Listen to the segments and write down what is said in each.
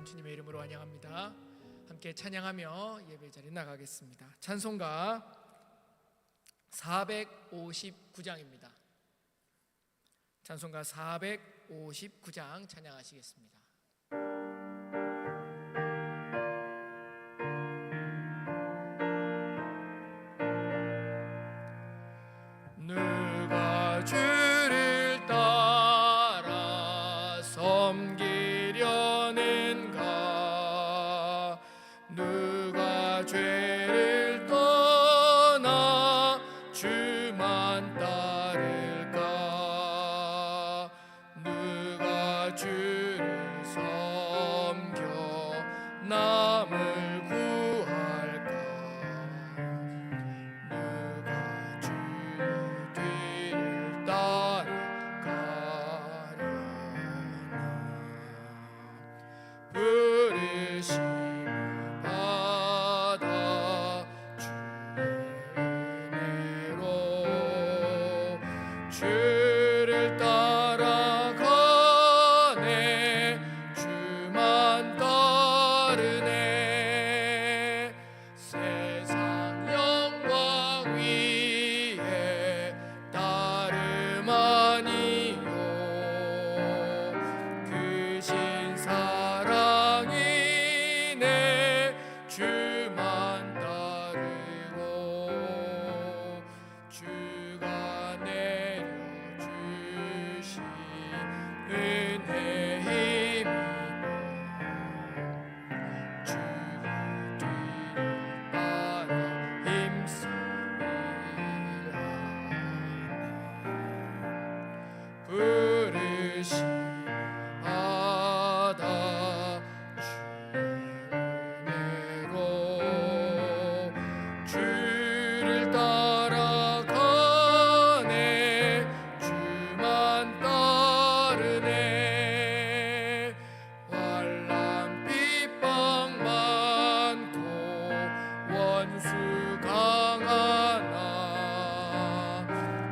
찾아온 주님의 이름으로 환영합니다. 함께 찬양하며 예배 자리에 나가겠습니다. 찬송가 459장입니다. 찬송가 459장 찬양하시겠습니다. 누가 주를 따라 섬기려는가? 누가 죄를 떠나 주만 따를까? 누가 주를 섬겨 남을 구할까? 누가 주의 뒤를 따라가려나? 부르심 받아 주의 은혜로 주를 따라가네. 주만 따르네. 세상 영광 위에 따름 아니요 크신 사랑이네. 주만 따르고 주가 내려주신 은혜 힘이며 주의 뒤를 따라 힘쓰리라. 부르심 받아 주의 은혜로 주를 따라가네. 주만 따르네. 환난 핍박 많고 원수 강하나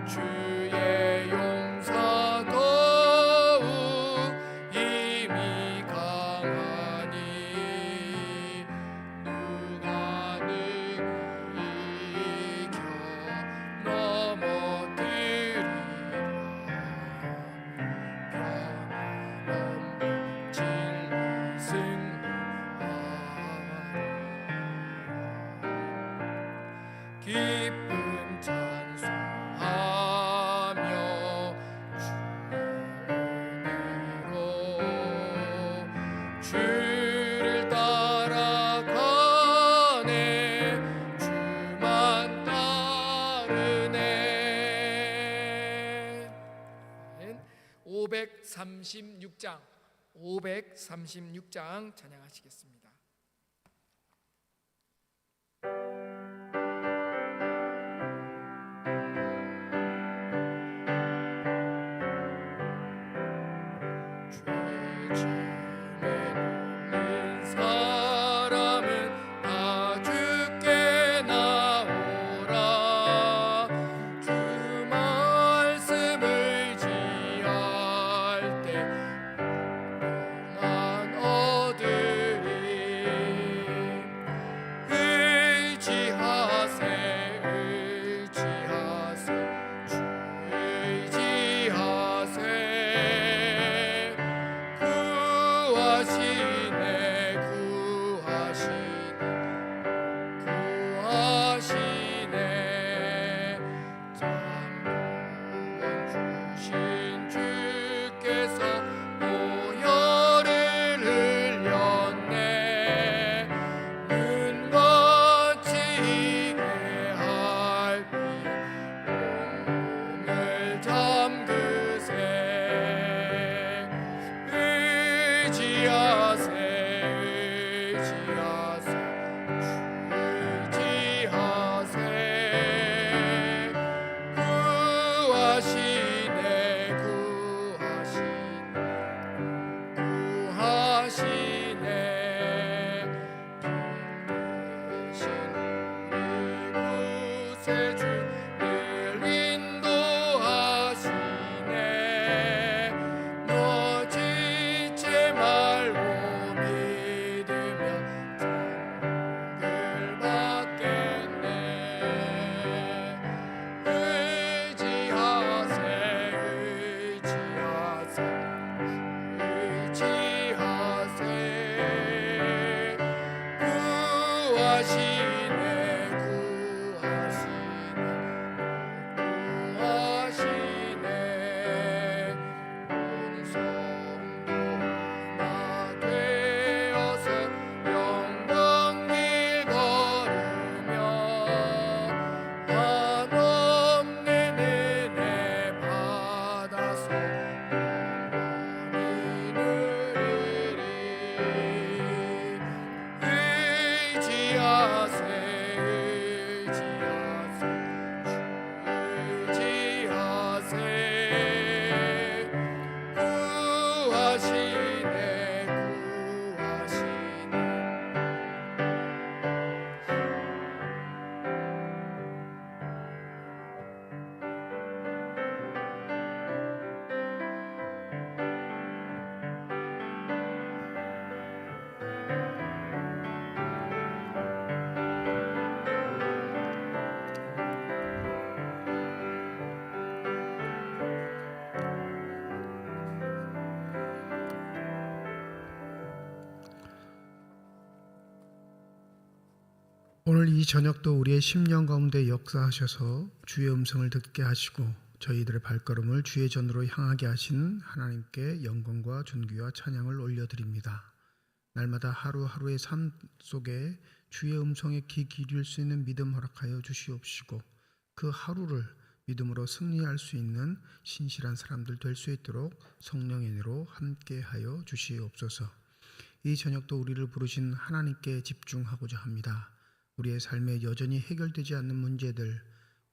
주의 용사 더욱 힘이 강하니. 누가 능히 이겨 넘어뜨리랴? 변함없는 진리 승리하리라. 기쁜 찬송하며 주의 은혜로 주를 따라가네. 주만 따르네. 536장 찬양하시겠습니다. 죄짐에 눌린 사람은 다 주께 나오라. 주 말씀을 지할 때 평안 얻으리라. 오늘 이 저녁도 우리의 심령 가운데 역사하셔서 주의 음성을 듣게 하시고 저희들의 발걸음을 주의 전으로 향하게 하신 하나님께 영광과 존귀와 찬양을 올려드립니다. 날마다 하루하루의 삶 속에 주의 음성에 귀 기울일 수 있는 믿음 허락하여 주시옵시고 그 하루를 믿음으로 승리할 수 있는 신실한 사람들 될 수 있도록 성령의 은혜로 함께하여 주시옵소서. 이 저녁도 우리를 부르신 하나님께 집중하고자 합니다. 우리의 삶에 여전히 해결되지 않는 문제들,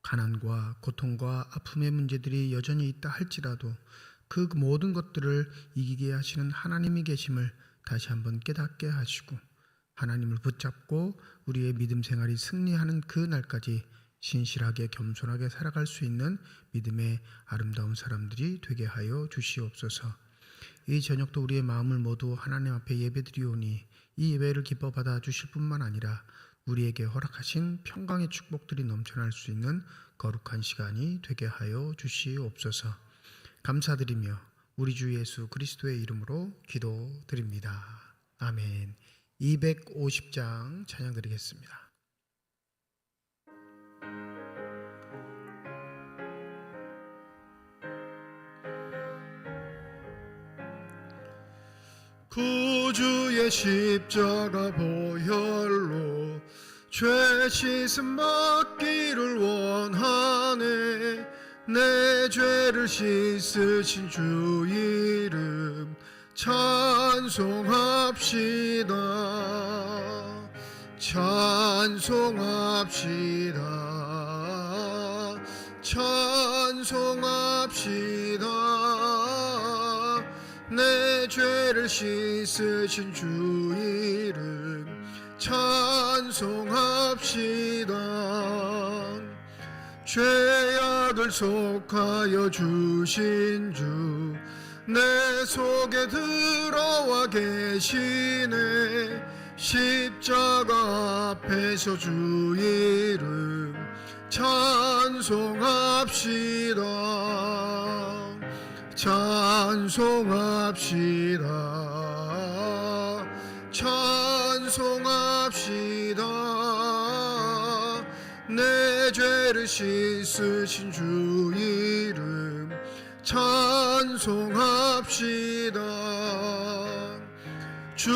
가난과 고통과 아픔의 문제들이 여전히 있다 할지라도 그 모든 것들을 이기게 하시는 하나님이 계심을 다시 한번 깨닫게 하시고 하나님을 붙잡고 우리의 믿음 생활이 승리하는 그 날까지 신실하게 겸손하게 살아갈 수 있는 믿음의 아름다운 사람들이 되게 하여 주시옵소서. 이 저녁도 우리의 마음을 모두 하나님 앞에 예배드리오니 이 예배를 기뻐 받아 주실 뿐만 아니라 우리에게 허락하신 평강의 축복들이 넘쳐날 수 있는 거룩한 시간이 되게 하여 주시옵소서. 감사드리며 우리 주 예수 그리스도의 이름으로 기도드립니다. 아멘. 250장 찬양 드리겠습니다. 구주의 십자가 보혈로 죄 씻음 받기를 원하네. 내 죄를 씻으신 주 이름 찬송합시다. 찬송합시다. 찬송합시다. 내 죄를 씻으신 주 이름 찬송합시다. 죄악을 속하여 주신 주 내 속에 들어와 계시네. 십자가 앞에서 주 이름 찬송합시다. 찬송합시다. 찬송합시다. 내 죄를 씻으신 주 이름 찬송합시다. 주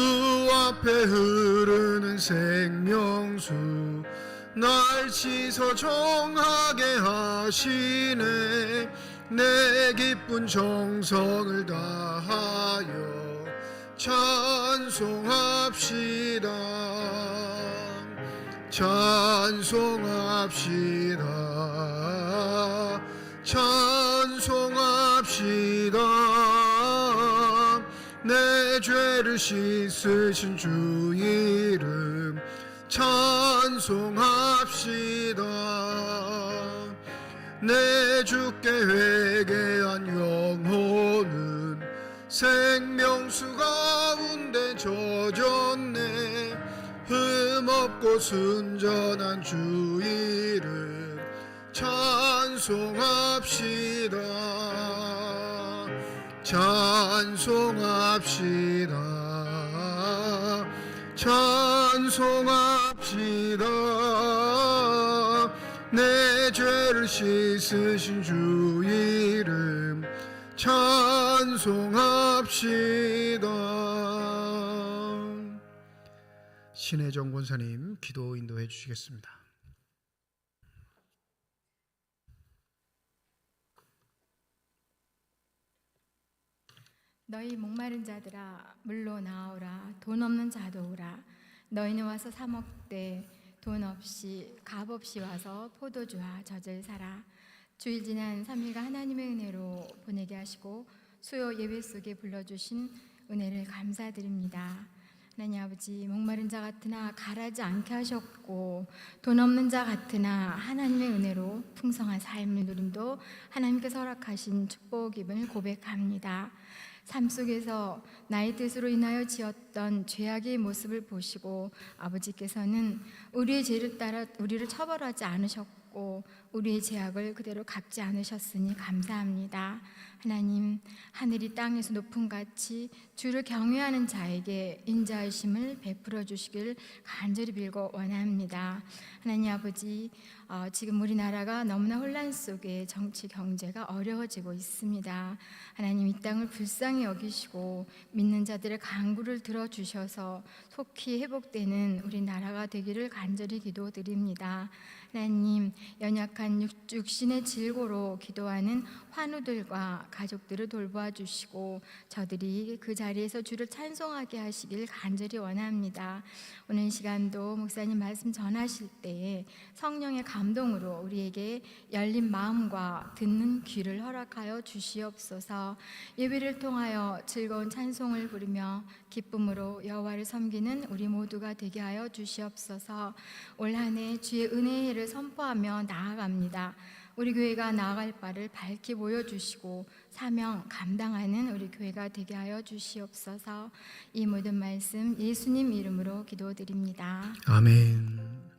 앞에 흐르는 생명수 날 씻어 정하게 하시네. 내 기쁜 정성을 다하여 찬송합시다. 찬송합시다. 찬송합시다. 내 죄를 씻으신 주 이름 찬송합시다. 내 주께 회개한 영혼은 생명수 가운데 젖었네. 흠없고 순전한 주 이름 찬송합시다. 찬송합시다. 찬송합시다. 내 죄를 씻으신 주 이름 찬송합시다. 신혜정 권사님 기도 인도해 주시겠습니다. 너희 목마른 자들아 물로 나오라. 돈 없는 자도 오라. 너희는 와서 사 먹되 돈 없이 값 없이 와서 포도주와 젖을 사라. 주일 지난 3일간 하나님의 은혜로 보내게 하시고 수요 예배 속에 불러주신 은혜를 감사드립니다. 하나님 아버지, 목마른 자 같으나 가라지 않게 하셨고 돈 없는 자 같으나 하나님의 은혜로 풍성한 삶을 누림도 하나님께서 허락하신 축복임을 고백합니다. 삶 속에서 나의 뜻으로 인하여 지었던 죄악의 모습을 보시고 아버지께서는 우리의 죄를 따라 우리를 처벌하지 않으셨고 우리의 죄악을 그대로 갚지 않으셨으니 감사합니다. 하나님, 하늘이 땅에서 높은 같이 주를 경외하는 자에게 인자하심을 베풀어 주시길 간절히 빌고 원합니다. 하나님 아버지, 지금 우리나라가 너무나 혼란 속에 정치 경제가 어려워지고 있습니다. 하나님, 이 땅을 불쌍히 여기시고 믿는 자들의 간구를 들어주셔서 속히 회복되는 우리나라가 되기를 간절히 기도드립니다. 하나님, 연약한 육신의 질고로 기도하는 환우들과 가족들을 돌보아 주시고 저들이 그 자리에서 주를 찬송하게 하시길 간절히 원합니다. 오늘 시간도 목사님 말씀 전하실 때에 성령의 감동으로 우리에게 열린 마음과 듣는 귀를 허락하여 주시옵소서. 예배를 통하여 즐거운 찬송을 부르며 기쁨으로 여호와를 섬기는 우리 모두가 되게 하여 주시옵소서. 올 한 해 주의 은혜의 해를 선포하며 나아갑니다. 우리 교회가 나아갈 바를 밝히 보여주시고 사명 감당하는 우리 교회가 되게 하여 주시옵소서. 이 모든 말씀 예수님 이름으로 기도드립니다. 아멘.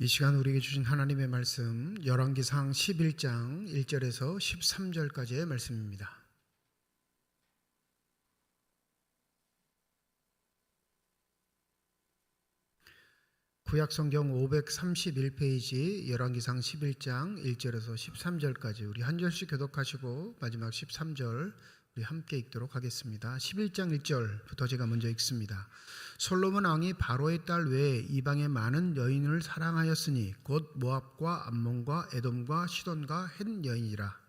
이 시간 우리에게 주신 하나님의 말씀 열왕기상 11장 1절에서 13절까지의 말씀입니다. 구약성경 531페이지 열왕기상 11장 1절에서 13절까지 우리 한 절씩 교독하시고 마지막 13절 우리 함께 읽도록 하겠습니다. 11장 1절부터 제가 먼저 읽습니다. 솔로몬 왕이 바로의 딸 외에 이방의 많은 여인을 사랑하였으니 곧 모압과 암몬과 에돔과 시돈과 헷 여인이라.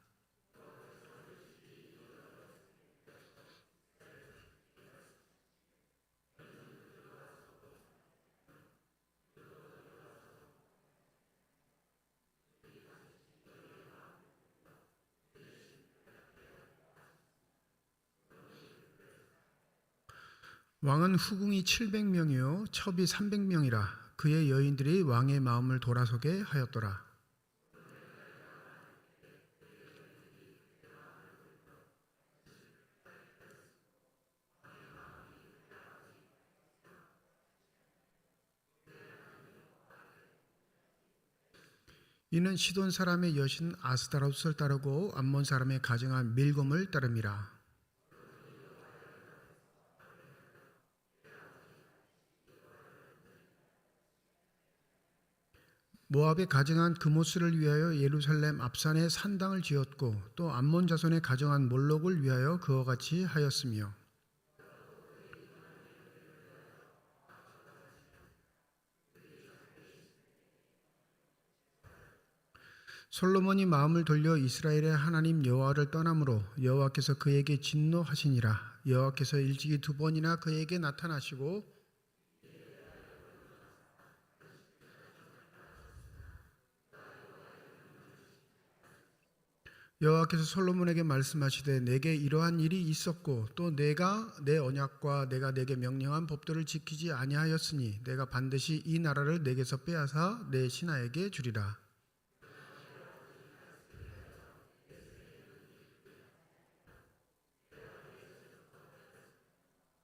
왕은 후궁이 700명이요 첩이 300명이라. 그의 여인들이 왕의 마음을 돌아서게 하였더라. 이는 시돈 사람의 여신 아스다롯을 따르고 암몬 사람의 가증한 밀곰을 따름이라. 모압에 가증한 그모스를 위하여 예루살렘 앞산에 산당을 지었고 또 암몬 자손에 가증한 몰록을 위하여 그와 같이 하였으며 솔로몬이 마음을 돌려 이스라엘의 하나님 여호와를 떠남으로 여호와께서 그에게 진노하시니라. 여호와께서 일찍이 2번이나 그에게 나타나시고 여호와께서 솔로몬에게 말씀하시되 내게 이러한 일이 있었고 또 내가 내 언약과 내가 내게 명령한 법도를 지키지 아니하였으니 내가 반드시 이 나라를 내게서 빼앗아 내 신하에게 주리라.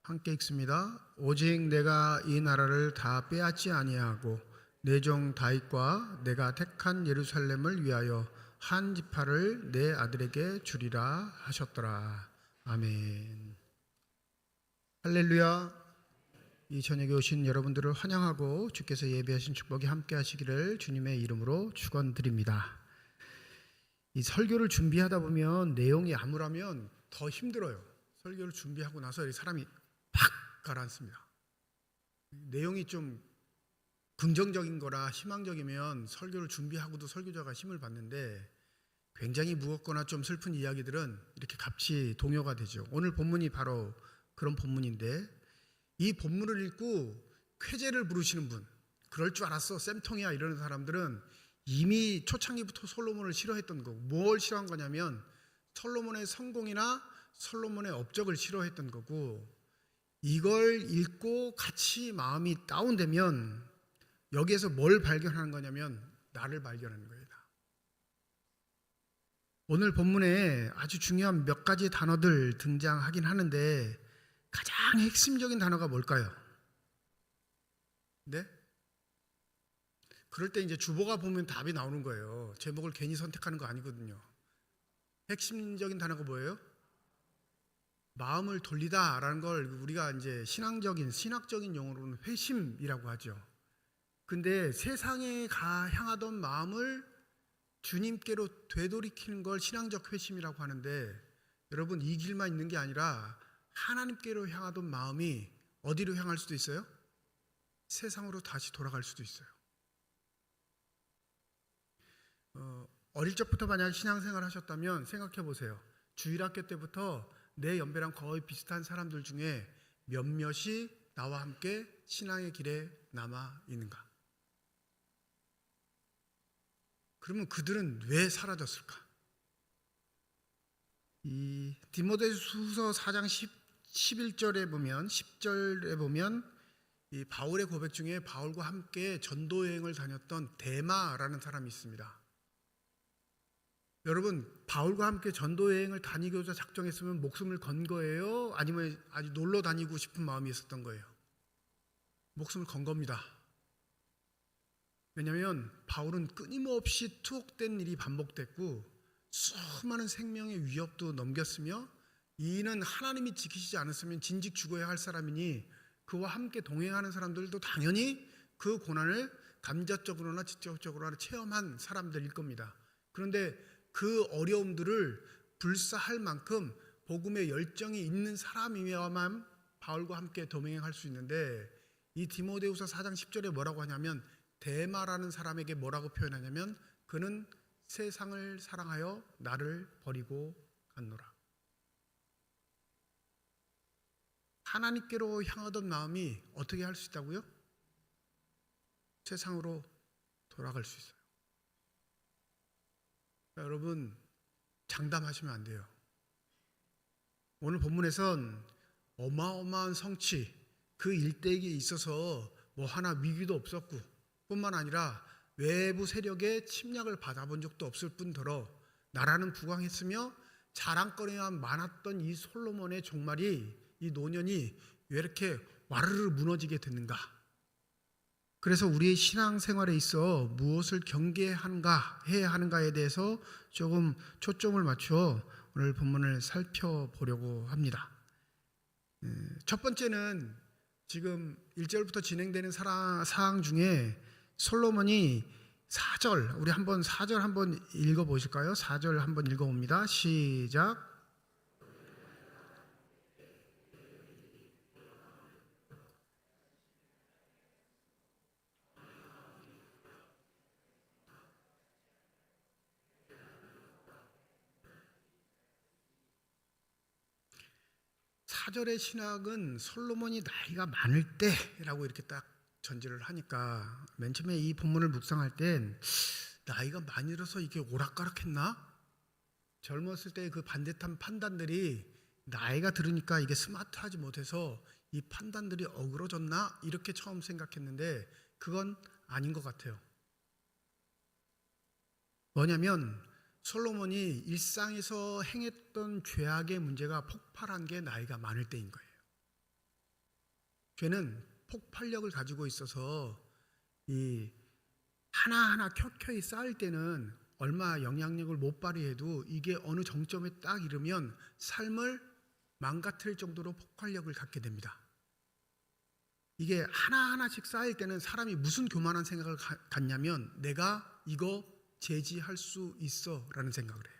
함께 읽습니다. 오직 내가 이 나라를 다 빼앗지 아니하고 내 종 다윗과 내가 택한 예루살렘을 위하여 한 지파를 내 아들에게 주리라 하셨더라. 아멘. 할렐루야. 이 저녁에 오신 여러분들을 환영하고 주께서 예배하신 축복이 함께 하시기를 주님의 이름으로 축원드립니다. 이 설교를 준비하다 보면 내용이 암울하면 더 힘들어요. 설교를 준비하고 나서 이 사람이 팍 가라앉습니다. 내용이 좀 긍정적인 거라 희망적이면 설교를 준비하고도 설교자가 힘을 받는데 굉장히 무겁거나 좀 슬픈 이야기들은 이렇게 같이 동요가 되죠. 오늘 본문이 바로 그런 본문인데 이 본문을 읽고 쾌재를 부르시는 분, 그럴 줄 알았어 쌤통이야 이러는 사람들은 이미 초창기부터 솔로몬을 싫어했던 거고, 뭘 싫어한 거냐면 솔로몬의 성공이나 솔로몬의 업적을 싫어했던 거고, 이걸 읽고 같이 마음이 다운되면 여기에서 뭘 발견하는 거냐면 나를 발견하는 거예요. 오늘 본문에 아주 중요한 몇 가지 단어들 등장하긴 하는데 가장 핵심적인 단어가 뭘까요? 네? 그럴 때 이제 주보가 보면 답이 나오는 거예요. 제목을 괜히 선택하는 거 아니거든요. 핵심적인 단어가 뭐예요? 마음을 돌리다라는 걸 우리가 이제 신학적인 용어로는 회심이라고 하죠. 근데 세상에 향하던 마음을 주님께로 되돌이키는 걸 신앙적 회심이라고 하는데, 여러분 이 길만 있는 게 아니라 하나님께로 향하던 마음이 어디로 향할 수도 있어요? 세상으로 다시 돌아갈 수도 있어요. 어릴 적부터 만약 신앙생활 하셨다면 생각해 보세요. 주일학교 때부터 내 연배랑 거의 비슷한 사람들 중에 몇몇이 나와 함께 신앙의 길에 남아 있는가? 그러면 그들은 왜 사라졌을까? 이 디모데후서 4장 11절에 보면 10절에 보면 이 바울의 고백 중에 바울과 함께 전도 여행을 다녔던 데마라는 사람이 있습니다. 여러분, 바울과 함께 전도 여행을 다니고자 작정했으면 목숨을 건 거예요? 아니면 아주 놀러 다니고 싶은 마음이 있었던 거예요? 목숨을 건 겁니다. 왜냐하면 바울은 끊임없이 투옥된 일이 반복됐고 수많은 생명의 위협도 넘겼으며, 이는 하나님이 지키시지 않았으면 진즉 죽어야 할 사람이니 그와 함께 동행하는 사람들도 당연히 그 고난을 감정적으로나 직접적으로나 체험한 사람들일 겁니다. 그런데 그 어려움들을 불사할 만큼 복음의 열정이 있는 사람이어야만 바울과 함께 동행할 수 있는데, 이 디모데후서 4장 10절에 뭐라고 하냐면 데마라는 사람에게 뭐라고 표현하냐면 그는 세상을 사랑하여 나를 버리고 갔노라. 하나님께로 향하던 마음이 어떻게 할 수 있다고요? 세상으로 돌아갈 수 있어요. 여러분, 장담하시면 안 돼요. 오늘 본문에선 어마어마한 성취, 그 일대기에 있어서 뭐 하나 위기도 없었고 뿐만 아니라 외부 세력의 침략을 받아본 적도 없을 뿐더러 나라는 부강했으며 자랑거리만 많았던 이 솔로몬의 종말이, 이 노년이 왜 이렇게 와르르 무너지게 됐는가? 그래서 우리의 신앙생활에 있어 무엇을 경계해야 하는가에 대해서 조금 초점을 맞춰 오늘 본문을 살펴보려고 합니다. 첫 번째는 지금 1절부터 진행되는 사항 중에 솔로몬이 4절, 우리 한번 4절 한번 읽어보실까요? 4절 한번 읽어봅니다. 시작. 사절의 신학은 솔로몬이 나이가 많을 때라고 이렇게 딱 전제를 하니까 맨 처음에 이 본문을 묵상할 땐 나이가 많이 들어서 이게 오락가락했나? 젊었을 때 그 반듯한 판단들이 나이가 들으니까 이게 스마트하지 못해서 이 판단들이 어그러졌나? 이렇게 처음 생각했는데 그건 아닌 것 같아요. 뭐냐면 솔로몬이 일상에서 행했던 죄악의 문제가 폭발한 게 나이가 많을 때인 거예요. 죄는 폭발력을 가지고 있어서 이 하나하나 켜켜이 쌓일 때는 얼마 영향력을 못 발휘해도 이게 어느 정점에 딱 이르면 삶을 망가뜨릴 정도로 폭발력을 갖게 됩니다. 이게 하나하나씩 쌓일 때는 사람이 무슨 교만한 생각을 갖냐면 내가 이거 제지할 수 있어 라는 생각을 해요.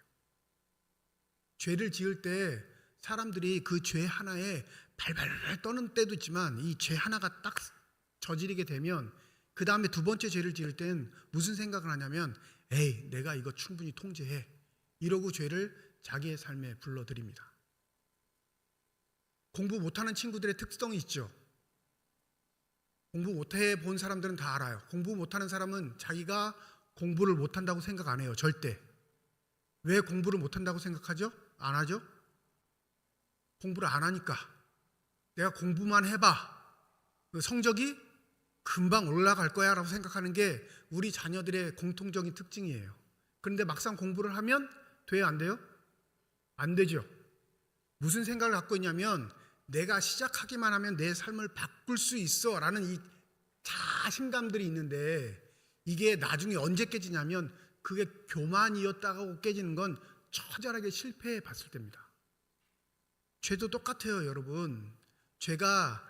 죄를 지을 때 사람들이 그 죄 하나에 발발 떠는 때도 있지만 이 죄 하나가 딱 저지르게 되면 그 다음에 두 번째 죄를 지을 땐 무슨 생각을 하냐면 에이 내가 이거 충분히 통제해 이러고 죄를 자기의 삶에 불러들입니다. 공부 못하는 친구들의 특성이 있죠. 공부 못해 본 사람들은 다 알아요. 공부 못하는 사람은 자기가 공부를 못한다고 생각 안 해요. 절대. 왜 공부를 못한다고 생각하죠? 안 하죠? 공부를 안 하니까. 내가 공부만 해봐. 그 성적이 금방 올라갈 거야 라고 생각하는 게 우리 자녀들의 공통적인 특징이에요. 그런데 막상 공부를 하면 돼요? 안 돼요? 안 되죠. 무슨 생각을 갖고 있냐면 내가 시작하기만 하면 내 삶을 바꿀 수 있어 라는 이 자신감들이 있는데 이게 나중에 언제 깨지냐면 그게 교만이었다고 깨지는 건 처절하게 실패해 봤을 때입니다. 죄도 똑같아요, 여러분. 죄가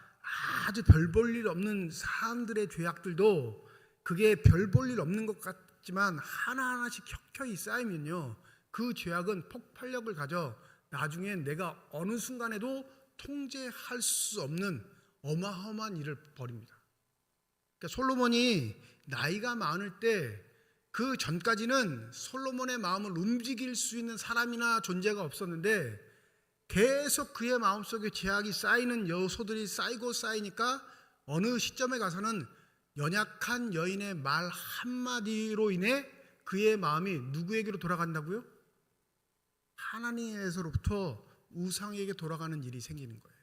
아주 별 볼 일 없는 사람들의 죄악들도 그게 별 볼 일 없는 것 같지만 하나하나씩 켜켜이 쌓이면요, 그 죄악은 폭발력을 가져 나중엔 내가 어느 순간에도 통제할 수 없는 어마어마한 일을 벌입니다. 그러니까 솔로몬이 나이가 많을 때 그 전까지는 솔로몬의 마음을 움직일 수 있는 사람이나 존재가 없었는데 계속 그의 마음속에 죄악이 쌓이는 요소들이 쌓이고 쌓이니까 어느 시점에 가서는 연약한 여인의 말 한마디로 인해 그의 마음이 누구에게로 돌아간다고요? 하나님에서로부터 우상에게 돌아가는 일이 생기는 거예요.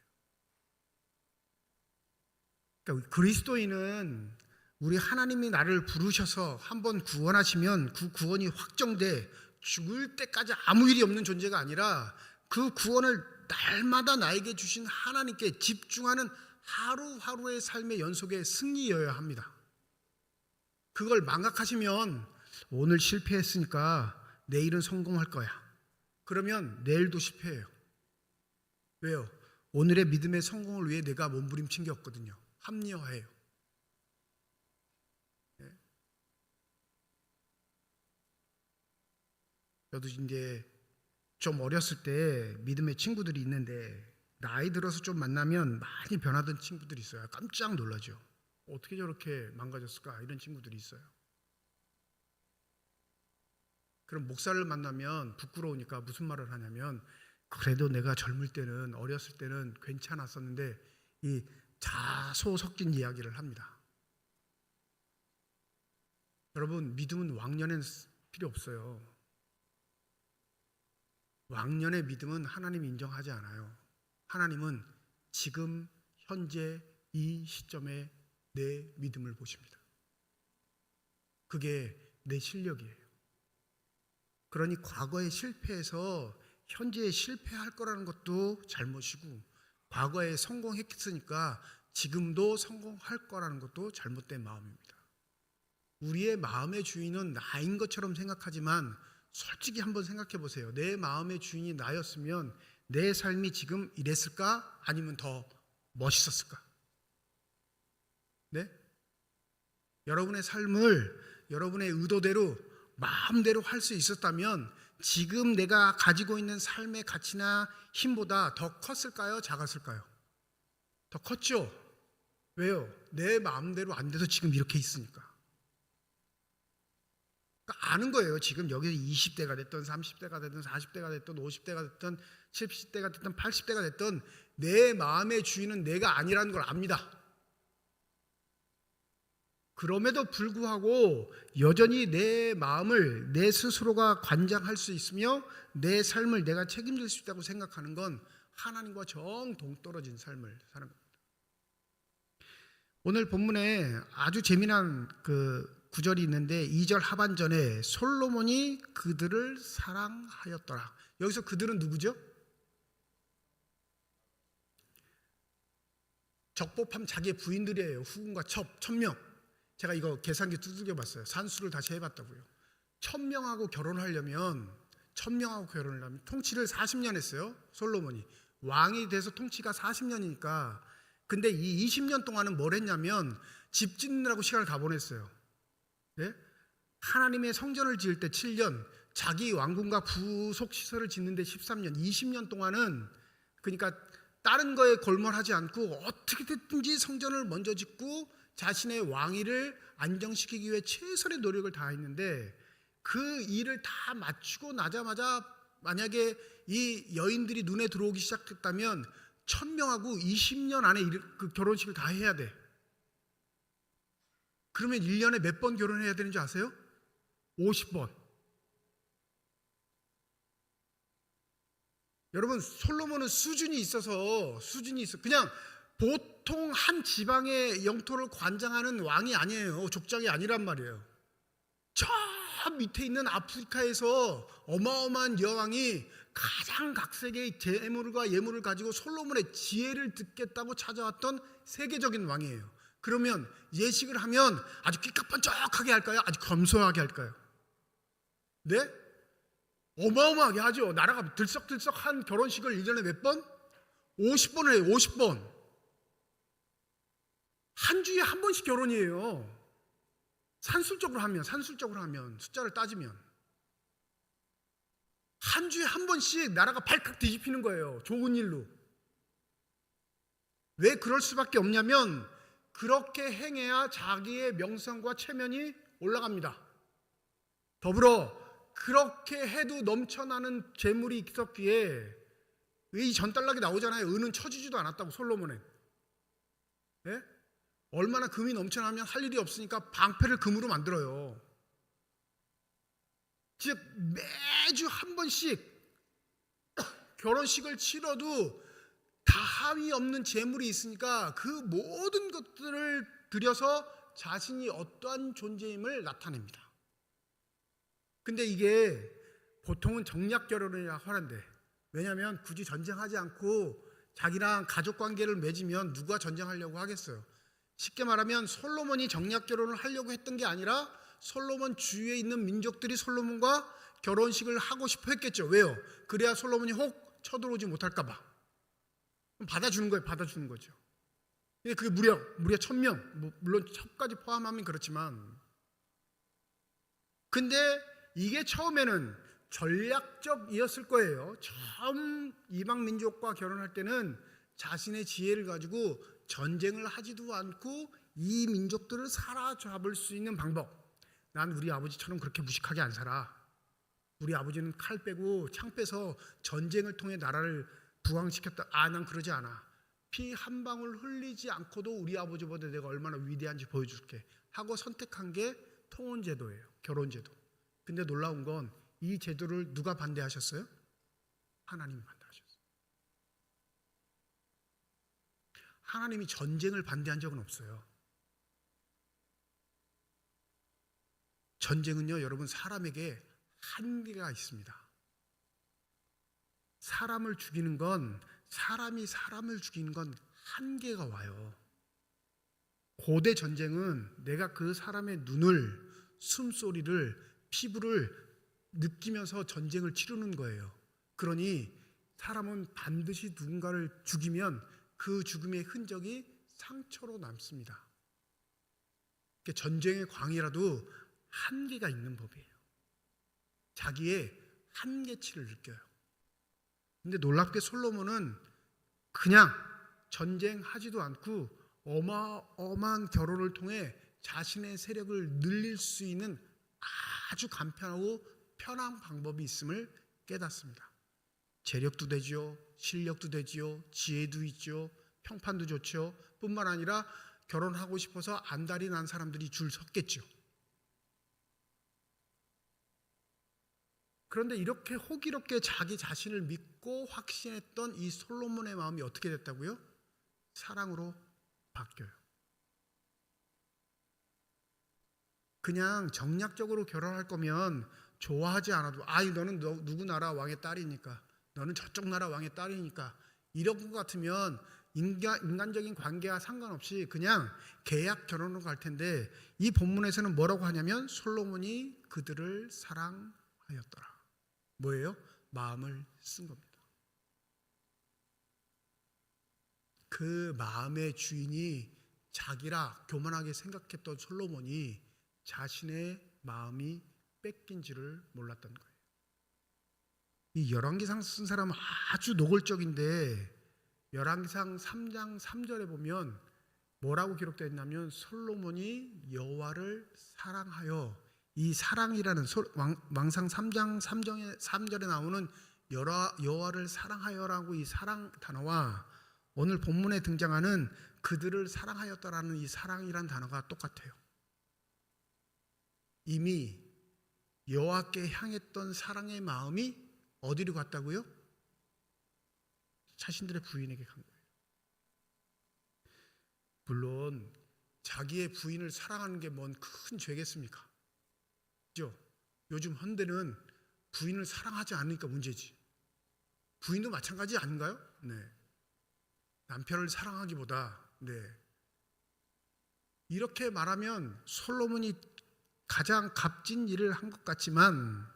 그러니까 그리스도인은 우리 하나님이 나를 부르셔서 한번 구원하시면 그 구원이 확정돼 죽을 때까지 아무 일이 없는 존재가 아니라 그 구원을 날마다 나에게 주신 하나님께 집중하는 하루하루의 삶의 연속의 승리여야 합니다. 그걸 망각하시면 오늘 실패했으니까 내일은 성공할 거야. 그러면 내일도 실패해요. 왜요? 오늘의 믿음의 성공을 위해 내가 몸부림친 게 없거든요. 합리화해요. 저도 이제 좀 어렸을 때 믿음의 친구들이 있는데 나이 들어서 좀 만나면 많이 변하던 친구들이 있어요. 깜짝 놀라죠. 어떻게 저렇게 망가졌을까? 이런 친구들이 있어요. 그럼 목사를 만나면 부끄러우니까 무슨 말을 하냐면 그래도 내가 젊을 때는 어렸을 때는 괜찮았었는데 이 자소 섞인 이야기를 합니다. 여러분, 믿음은 왕년엔 필요 없어요. 왕년의 믿음은 하나님이 인정하지 않아요. 하나님은 지금 현재 이 시점에 내 믿음을 보십니다. 그게 내 실력이에요. 그러니 과거에 실패해서 현재에 실패할 거라는 것도 잘못이고 과거에 성공했으니까 지금도 성공할 거라는 것도 잘못된 마음입니다. 우리의 마음의 주인은 나인 것처럼 생각하지만 솔직히 한번 생각해 보세요. 내 마음의 주인이 나였으면 내 삶이 지금 이랬을까? 아니면 더 멋있었을까? 네? 여러분의 삶을 여러분의 의도대로 마음대로 할 수 있었다면 지금 내가 가지고 있는 삶의 가치나 힘보다 더 컸을까요? 작았을까요? 더 컸죠? 왜요? 내 마음대로 안 돼서 지금 이렇게 있으니까. 그러니까 아는 거예요. 지금 여기서 20대가 됐든 30대가 됐든 40대가 됐든 50대가 됐든 70대가 됐든 80대가 됐든 내 마음의 주인은 내가 아니라는 걸 압니다. 그럼에도 불구하고 여전히 내 마음을 내 스스로가 관장할 수 있으며 내 삶을 내가 책임질 수 있다고 생각하는 건 하나님과 정 동떨어진 삶을 사는 겁니다. 오늘 본문에 아주 재미난 구절이 있는데 2절 하반전에 솔로몬이 그들을 사랑하였더라. 여기서 그들은 누구죠? 적법함 자기의 부인들이에요. 후궁과 첩, 1000명. 제가 이거 계산기 두들겨 봤어요. 산수를 다시 해봤다고요. 1000명하고 결혼하려면 1000명하고 결혼을 하면 통치를 40년 했어요. 솔로몬이. 왕이 돼서 통치가 40년이니까. 근데 이 20년 동안은 뭘 했냐면 집 짓느라고 시간을 다 보냈어요. 네? 하나님의 성전을 지을 때 7년, 자기 왕궁과 부속 시설을 짓는데 13년, 20년 동안은 그러니까 다른 거에 골몰하지 않고 어떻게 됐든지 성전을 먼저 짓고 자신의 왕위를 안정시키기 위해 최선의 노력을 다했는데 그 일을 다 마치고 나자마자 만약에 이 여인들이 눈에 들어오기 시작했다면 1000명하고 20년 안에 그 결혼식을 다 해야 돼. 그러면 1년에 몇 번 결혼해야 되는 줄 아세요? 50번. 여러분, 솔로몬은 수준이 있어 그냥 보통 한 지방의 영토를 관장하는 왕이 아니에요. 족장이 아니란 말이에요. 저 밑에 있는 아프리카에서 어마어마한 여왕이 가장 각색의 재물과 예물을 가지고 솔로몬의 지혜를 듣겠다고 찾아왔던 세계적인 왕이에요. 그러면 예식을 하면 아주 삐까뻔쩍하게 할까요? 아주 검소하게 할까요? 네? 어마어마하게 하죠. 나라가 들썩들썩한 결혼식을 1년에 몇 번? 50번을 해요. 50번. 한 주에 한 번씩 결혼이에요. 산술적으로 하면 숫자를 따지면 한 주에 한 번씩 나라가 발칵 뒤집히는 거예요. 좋은 일로. 왜 그럴 수밖에 없냐면 그렇게 행해야 자기의 명성과 체면이 올라갑니다. 더불어 그렇게 해도 넘쳐나는 재물이 있었기에 이 전달락이 나오잖아요. 은은 쳐주지도 않았다고 솔로몬은. 네? 얼마나 금이 넘쳐나면 할 일이 없으니까 방패를 금으로 만들어요. 즉 매주 한 번씩 결혼식을 치러도 다함이 없는 재물이 있으니까 그 모든 것들을 들여서 자신이 어떠한 존재임을 나타냅니다. 근데 이게 보통은 정략 결혼이라고 하는데, 왜냐하면 굳이 전쟁하지 않고 자기랑 가족관계를 맺으면 누가 전쟁하려고 하겠어요. 쉽게 말하면 솔로몬이 정략 결혼을 하려고 했던 게 아니라 솔로몬 주위에 있는 민족들이 솔로몬과 결혼식을 하고 싶어 했겠죠. 왜요? 그래야 솔로몬이 혹 쳐들어오지 못할까 봐 받아주는 거예요. 받아주는 거죠. 근데 그게 무려 1000명, 물론 첩까지 포함하면 그렇지만, 근데 이게 처음에는 전략적이었을 거예요. 처음 이방 민족과 결혼할 때는 자신의 지혜를 가지고 전쟁을 하지도 않고 이 민족들을 사로잡을 수 있는 방법. 난 우리 아버지처럼 그렇게 무식하게 안 살아. 우리 아버지는 칼 빼고 창 빼서 전쟁을 통해 나라를 부강시켰다. 난 그러지 않아. 피 한 방울 흘리지 않고도 우리 아버지보다 내가 얼마나 위대한지 보여줄게 하고 선택한 게 통혼제도예요. 결혼제도. 근데 놀라운 건 이 제도를 누가 반대하셨어요? 하나님이 반대하셨어요. 하나님이 전쟁을 반대한 적은 없어요. 전쟁은요, 여러분, 사람에게 한계가 있습니다. 사람을 죽이는 건, 사람이 사람을 죽이는 건 한계가 와요. 고대 전쟁은 내가 그 사람의 눈을, 숨소리를, 피부를 느끼면서 전쟁을 치르는 거예요. 그러니 사람은 반드시 누군가를 죽이면 그 죽음의 흔적이 상처로 남습니다. 전쟁의 광이라도 한계가 있는 법이에요. 자기의 한계치를 느껴요. 근데 놀랍게 솔로몬은 그냥 전쟁하지도 않고 어마어마한 결혼을 통해 자신의 세력을 늘릴 수 있는 아주 간편하고 편한 방법이 있음을 깨닫습니다. 재력도 되지요, 실력도 되지요, 지혜도 있죠, 평판도 좋죠. 뿐만 아니라 결혼하고 싶어서 안달이 난 사람들이 줄 섰겠죠. 그런데 이렇게 호기롭게 자기 자신을 믿고 확신했던 이 솔로몬의 마음이 어떻게 됐다고요? 사랑으로 바뀌어요. 그냥 정략적으로 결혼할 거면 좋아하지 않아도, 너는 누구 나라 왕의 딸이니까, 너는 저쪽 나라 왕의 딸이니까, 이런 것 같으면 인간적인 관계와 상관없이 그냥 계약 결혼으로 갈 텐데, 이 본문에서는 뭐라고 하냐면 솔로몬이 그들을 사랑하였더라. 뭐예요? 마음을 쓴 겁니다. 그 마음의 주인이 자기라 교만하게 생각했던 솔로몬이 자신의 마음이 뺏긴지를 몰랐던 거예요. 이 열왕기상 쓴 사람은 아주 노골적인데 열왕기상 3장 3절에 보면 뭐라고 기록되어 있냐면 솔로몬이 여호와를 사랑하여, 이 사랑이라는 왕상 3장 3절에 나오는 여호와를 사랑하여라고 이 사랑 단어와 오늘 본문에 등장하는 그들을 사랑하였다라는 이 사랑이란 단어가 똑같아요. 이미 여호와께 향했던 사랑의 마음이 어디로 갔다고요? 자신들의 부인에게 간 거예요. 물론 자기의 부인을 사랑하는 게 뭔 큰 죄겠습니까? 그죠? 요즘 현대는 부인을 사랑하지 않으니까 문제지. 부인도 마찬가지 아닌가요? 네. 남편을 사랑하기보다, 네. 이렇게 말하면 솔로몬이 가장 값진 일을 한 것 같지만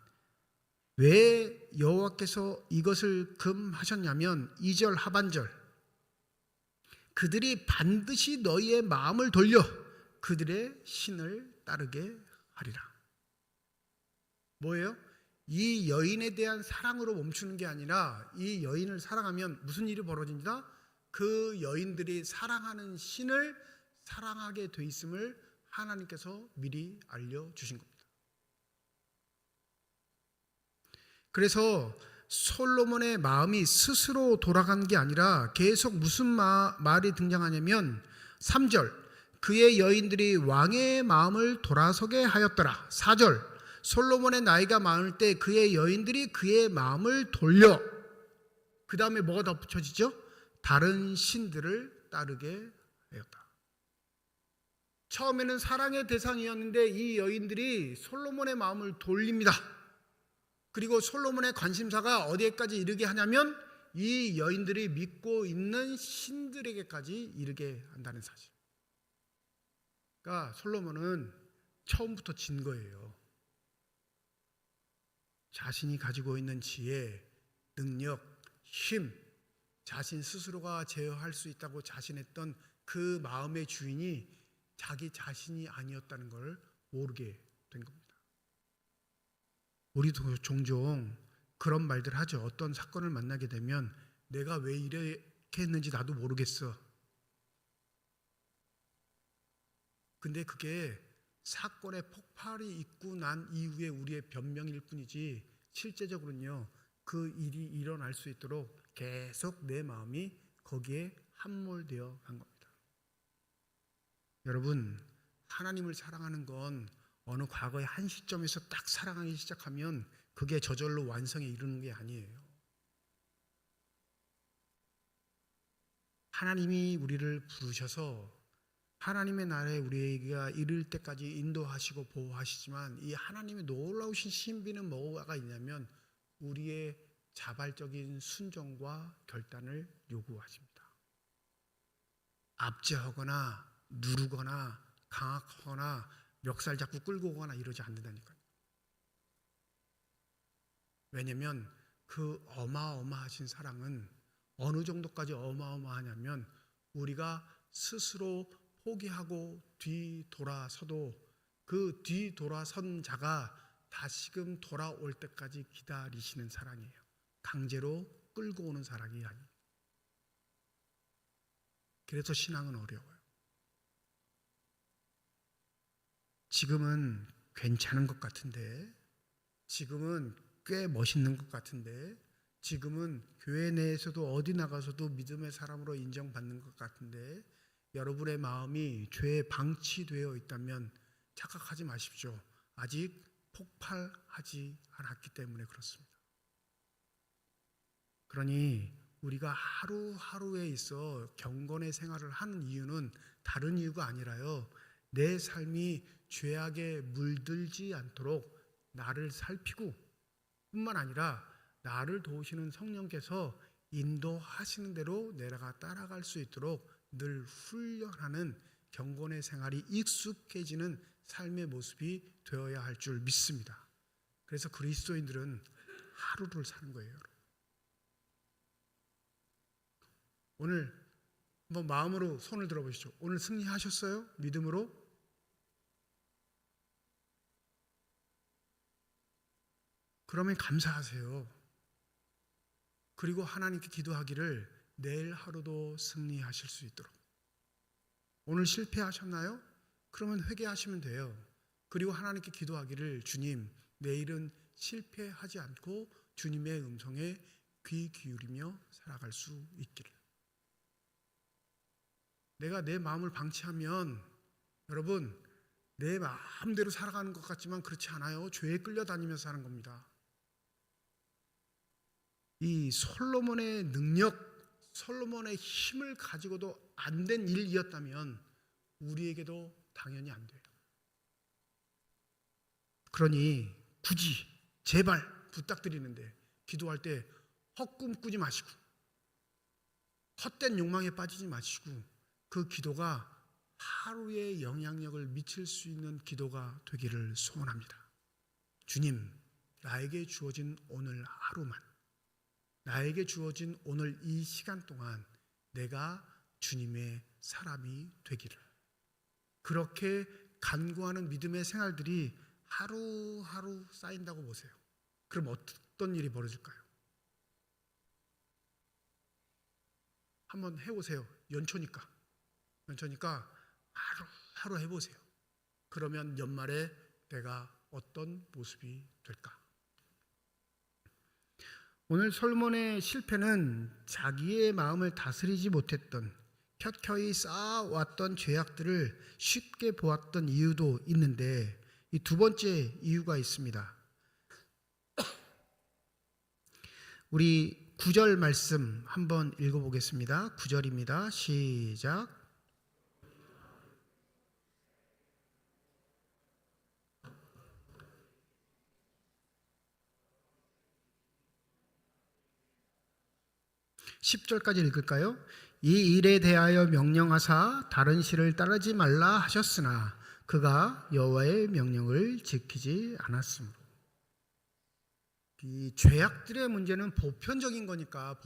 왜 여호와께서 이것을 금하셨냐면 2절 하반절, 그들이 반드시 너희의 마음을 돌려 그들의 신을 따르게 하리라. 뭐예요? 이 여인에 대한 사랑으로 멈추는 게 아니라 이 여인을 사랑하면 무슨 일이 벌어진다? 그 여인들이 사랑하는 신을 사랑하게 돼 있음을 하나님께서 미리 알려주신 겁니다. 그래서 솔로몬의 마음이 스스로 돌아간 게 아니라 계속 무슨 말이 등장하냐면 3절, 그의 여인들이 왕의 마음을 돌아서게 하였더라. 4절, 솔로몬의 나이가 많을 때 그의 여인들이 그의 마음을 돌려, 그 다음에 뭐가 덧붙여지죠? 다른 신들을 따르게 하였다. 처음에는 사랑의 대상이었는데 이 여인들이 솔로몬의 마음을 돌립니다. 그리고 솔로몬의 관심사가 어디에까지 이르게 하냐면 이 여인들이 믿고 있는 신들에게까지 이르게 한다는 사실. 그러니까 솔로몬은 처음부터 진 거예요. 자신이 가지고 있는 지혜, 능력, 힘, 자신 스스로가 제어할 수 있다고 자신했던 그 마음의 주인이 자기 자신이 아니었다는 걸 모르게 된 겁니다. 우리도 종종 그런 말들 하죠. 어떤 사건을 만나게 되면 내가 왜 이렇게 했는지 나도 모르겠어. 근데 그게 사건의 폭발이 있고 난 이후에 우리의 변명일 뿐이지 실제적으로는요, 그 일이 일어날 수 있도록 계속 내 마음이 거기에 함몰되어 간 겁니다. 여러분, 하나님을 사랑하는 건 어느 과거의 한 시점에서 딱 사랑하기 시작하면 그게 저절로 완성에 이르는 게 아니에요. 하나님이 우리를 부르셔서 하나님의 나라에 우리가 이를 때까지 인도하시고 보호하시지만 이 하나님의 놀라우신 신비는 뭐가 있냐면 우리의 자발적인 순종과 결단을 요구하십니다. 압제하거나 누르거나 강압하거나 멱살 잡고 끌고 오거나 이러지 않는다니까요. 왜냐하면 그 어마어마하신 사랑은 어느 정도까지 어마어마하냐면 우리가 스스로 포기하고 뒤돌아서도 그 뒤돌아선 자가 다시금 돌아올 때까지 기다리시는 사랑이에요. 강제로 끌고 오는 사랑이 아니에요. 그래서 신앙은 어려워요. 지금은 괜찮은 것 같은데, 지금은 꽤 멋있는 것 같은데, 지금은 교회 내에서도 어디 나가서도 믿음의 사람으로 인정받는 것 같은데, 여러분의 마음이 죄에 방치되어 있다면 착각하지 마십시오. 아직 폭발하지 않았기 때문에 그렇습니다. 그러니 우리가 하루하루에 있어 경건의 생활을 하는 이유는 다른 이유가 아니라요, 내 삶이 죄악에 물들지 않도록 나를 살피고 뿐만 아니라 나를 도우시는 성령께서 인도하시는 대로 내가 따라갈 수 있도록 늘 훈련하는 경건의 생활이 익숙해지는 삶의 모습이 되어야 할 줄 믿습니다. 그래서 그리스도인들은 하루를 사는 거예요. 오늘 한번 마음으로 손을 들어보시죠. 오늘 승리하셨어요? 믿음으로? 그러면 감사하세요. 그리고 하나님께 기도하기를 내일 하루도 승리하실 수 있도록. 오늘 실패하셨나요? 그러면 회개하시면 돼요. 그리고 하나님께 기도하기를 주님, 내일은 실패하지 않고 주님의 음성에 귀 기울이며 살아갈 수 있기를. 내가 내 마음을 방치하면 여러분, 내 마음대로 살아가는 것 같지만 그렇지 않아요. 죄에 끌려다니면서 사는 겁니다. 이 솔로몬의 능력, 솔로몬의 힘을 가지고도 안 된 일이었다면 우리에게도 당연히 안 돼요. 그러니 굳이 제발 부탁드리는데 기도할 때 헛꿈 꾸지 마시고 헛된 욕망에 빠지지 마시고 그 기도가 하루의 영향력을 미칠 수 있는 기도가 되기를 소원합니다. 주님, 나에게 주어진 오늘 하루만, 나에게 주어진 오늘 이 시간 동안 내가 주님의 사람이 되기를, 그렇게 간구하는 믿음의 생활들이 하루하루 쌓인다고 보세요. 그럼 어떤 일이 벌어질까요? 한번 해보세요. 연초니까 하루 해보세요. 그러면 연말에 내가 어떤 모습이 될까? 오늘 솔로몬의 실패는 자기의 마음을 다스리지 못했던, 켜켜이 쌓아왔던 죄악들을 쉽게 보았던 이유도 있는데 이 두 번째 이유가 있습니다. 우리 9절 말씀 한번 읽어보겠습니다. 9절입니다. 시작. (10절까지) 읽을까요? 이 일에 대하여 명령하사 다른 신을 따르지 말라 하셨으나 그가 여호와의 명령을 지키지 않았으므로. 이 죄악들의 문제는 보편적인 거니까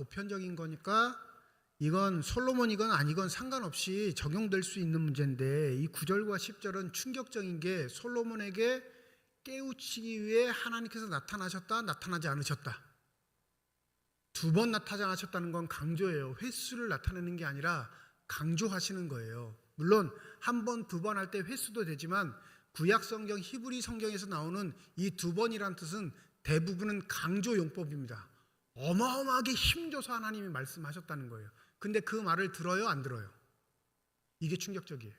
이건 솔로몬이건 아니건 상관없이 적용될 수 있는 문제인데, 이 9절과 10절은 충격적인 게 솔로몬에게 깨우치기 위해 하나님께서 나타나셨다, 나타나지 않으셨다. 두 번 나타나셨다는 건 강조예요. 횟수를 나타내는 게 아니라 강조하시는 거예요. 물론 한 번, 두 번 할 때 횟수도 되지만 구약 성경 히브리 성경에서 나오는 이 두 번이란 뜻은 대부분은 강조 용법입니다. 어마어마하게 힘줘서 하나님이 말씀하셨다는 거예요. 근데 그 말을 들어요, 안 들어요? 이게 충격적이에요.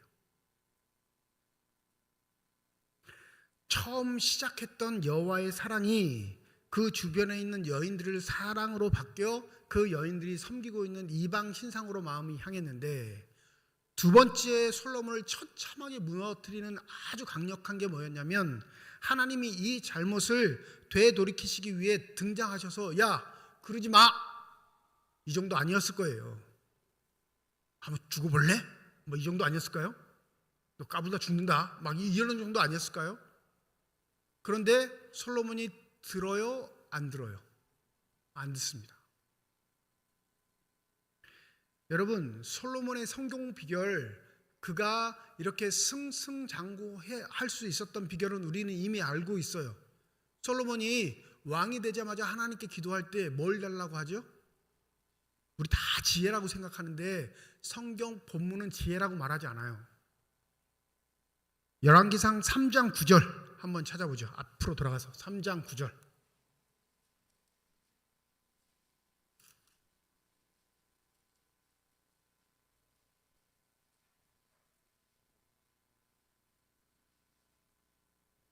처음 시작했던 여호와의 사랑이 그 주변에 있는 여인들을 사랑으로 바뀌어 그 여인들이 섬기고 있는 이방 신상으로 마음이 향했는데, 두 번째 솔로몬을 처참하게 무너뜨리는 아주 강력한 게 뭐였냐면, 하나님이 이 잘못을 되돌이키시기 위해 등장하셔서 야, 그러지 마! 이 정도 아니었을 거예요. 한번 죽어볼래? 뭐 이 정도 아니었을까요? 너 까불다 죽는다, 막 이런 정도 아니었을까요? 그런데 솔로몬이 들어요, 안 들어요? 안 듣습니다. 여러분, 솔로몬의 성공 비결, 그가 이렇게 승승장구할 수 있었던 비결은 우리는 이미 알고 있어요. 솔로몬이 왕이 되자마자 하나님께 기도할 때 뭘 달라고 하죠? 우리 다 지혜라고 생각하는데 성경 본문은 지혜라고 말하지 않아요. 열왕기상 3장 9절 한번 찾아보죠. 앞으로 돌아가서 3장 9절.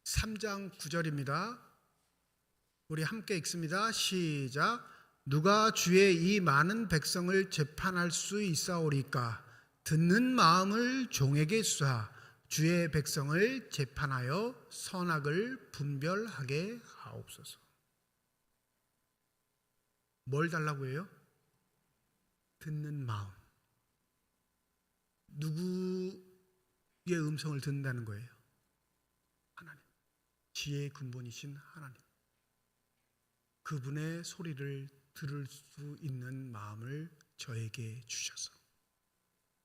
(3장 9절입니다) 우리 함께 읽습니다. 시작. 누가 주의 이 많은 백성을 재판할 수 있사오리까? 듣는 마음을 종에게 주사 주의 백성을 재판하여 선악을 분별하게 하옵소서. 뭘 달라고 해요? 듣는 마음. 누구의 음성을 듣는다는 거예요? 하나님. 지혜의 근본이신 하나님. 그분의 소리를 들을 수 있는 마음을 저에게 주셔서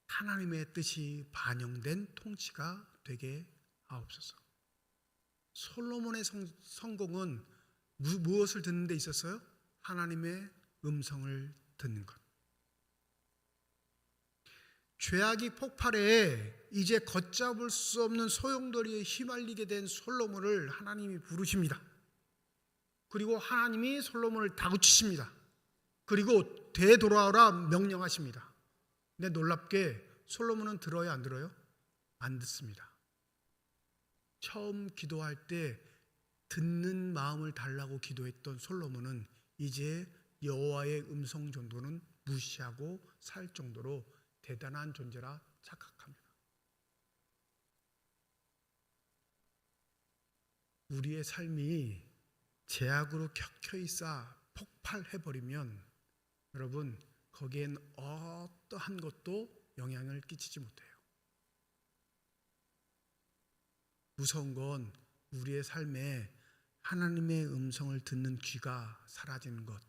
하나님의 뜻이 반영된 통치가 되게 하옵소서. 솔로몬의 성공은 무엇을 듣는 데 있었어요? 하나님의 음성을 듣는 것. 죄악이 폭발해 이제 걷잡을 수 없는 소용돌이에 휘말리게 된 솔로몬을 하나님이 부르십니다. 그리고 하나님이 솔로몬을 다그치십니다. 그리고 되돌아오라 명령하십니다. 근데 놀랍게 솔로몬은 들어요, 안 들어요? 안 듣습니다. 처음 기도할 때 듣는 마음을 달라고 기도했던 솔로몬은 이제 여호와의 음성 정도는 무시하고 살 정도로 대단한 존재라 착각합니다. 우리의 삶이 제약으로 켜켜이 쌓아 폭발해버리면 여러분 거기엔 어떠한 것도 영향을 끼치지 못해요. 무서운 건 우리의 삶에 하나님의 음성을 듣는 귀가 사라지는 것,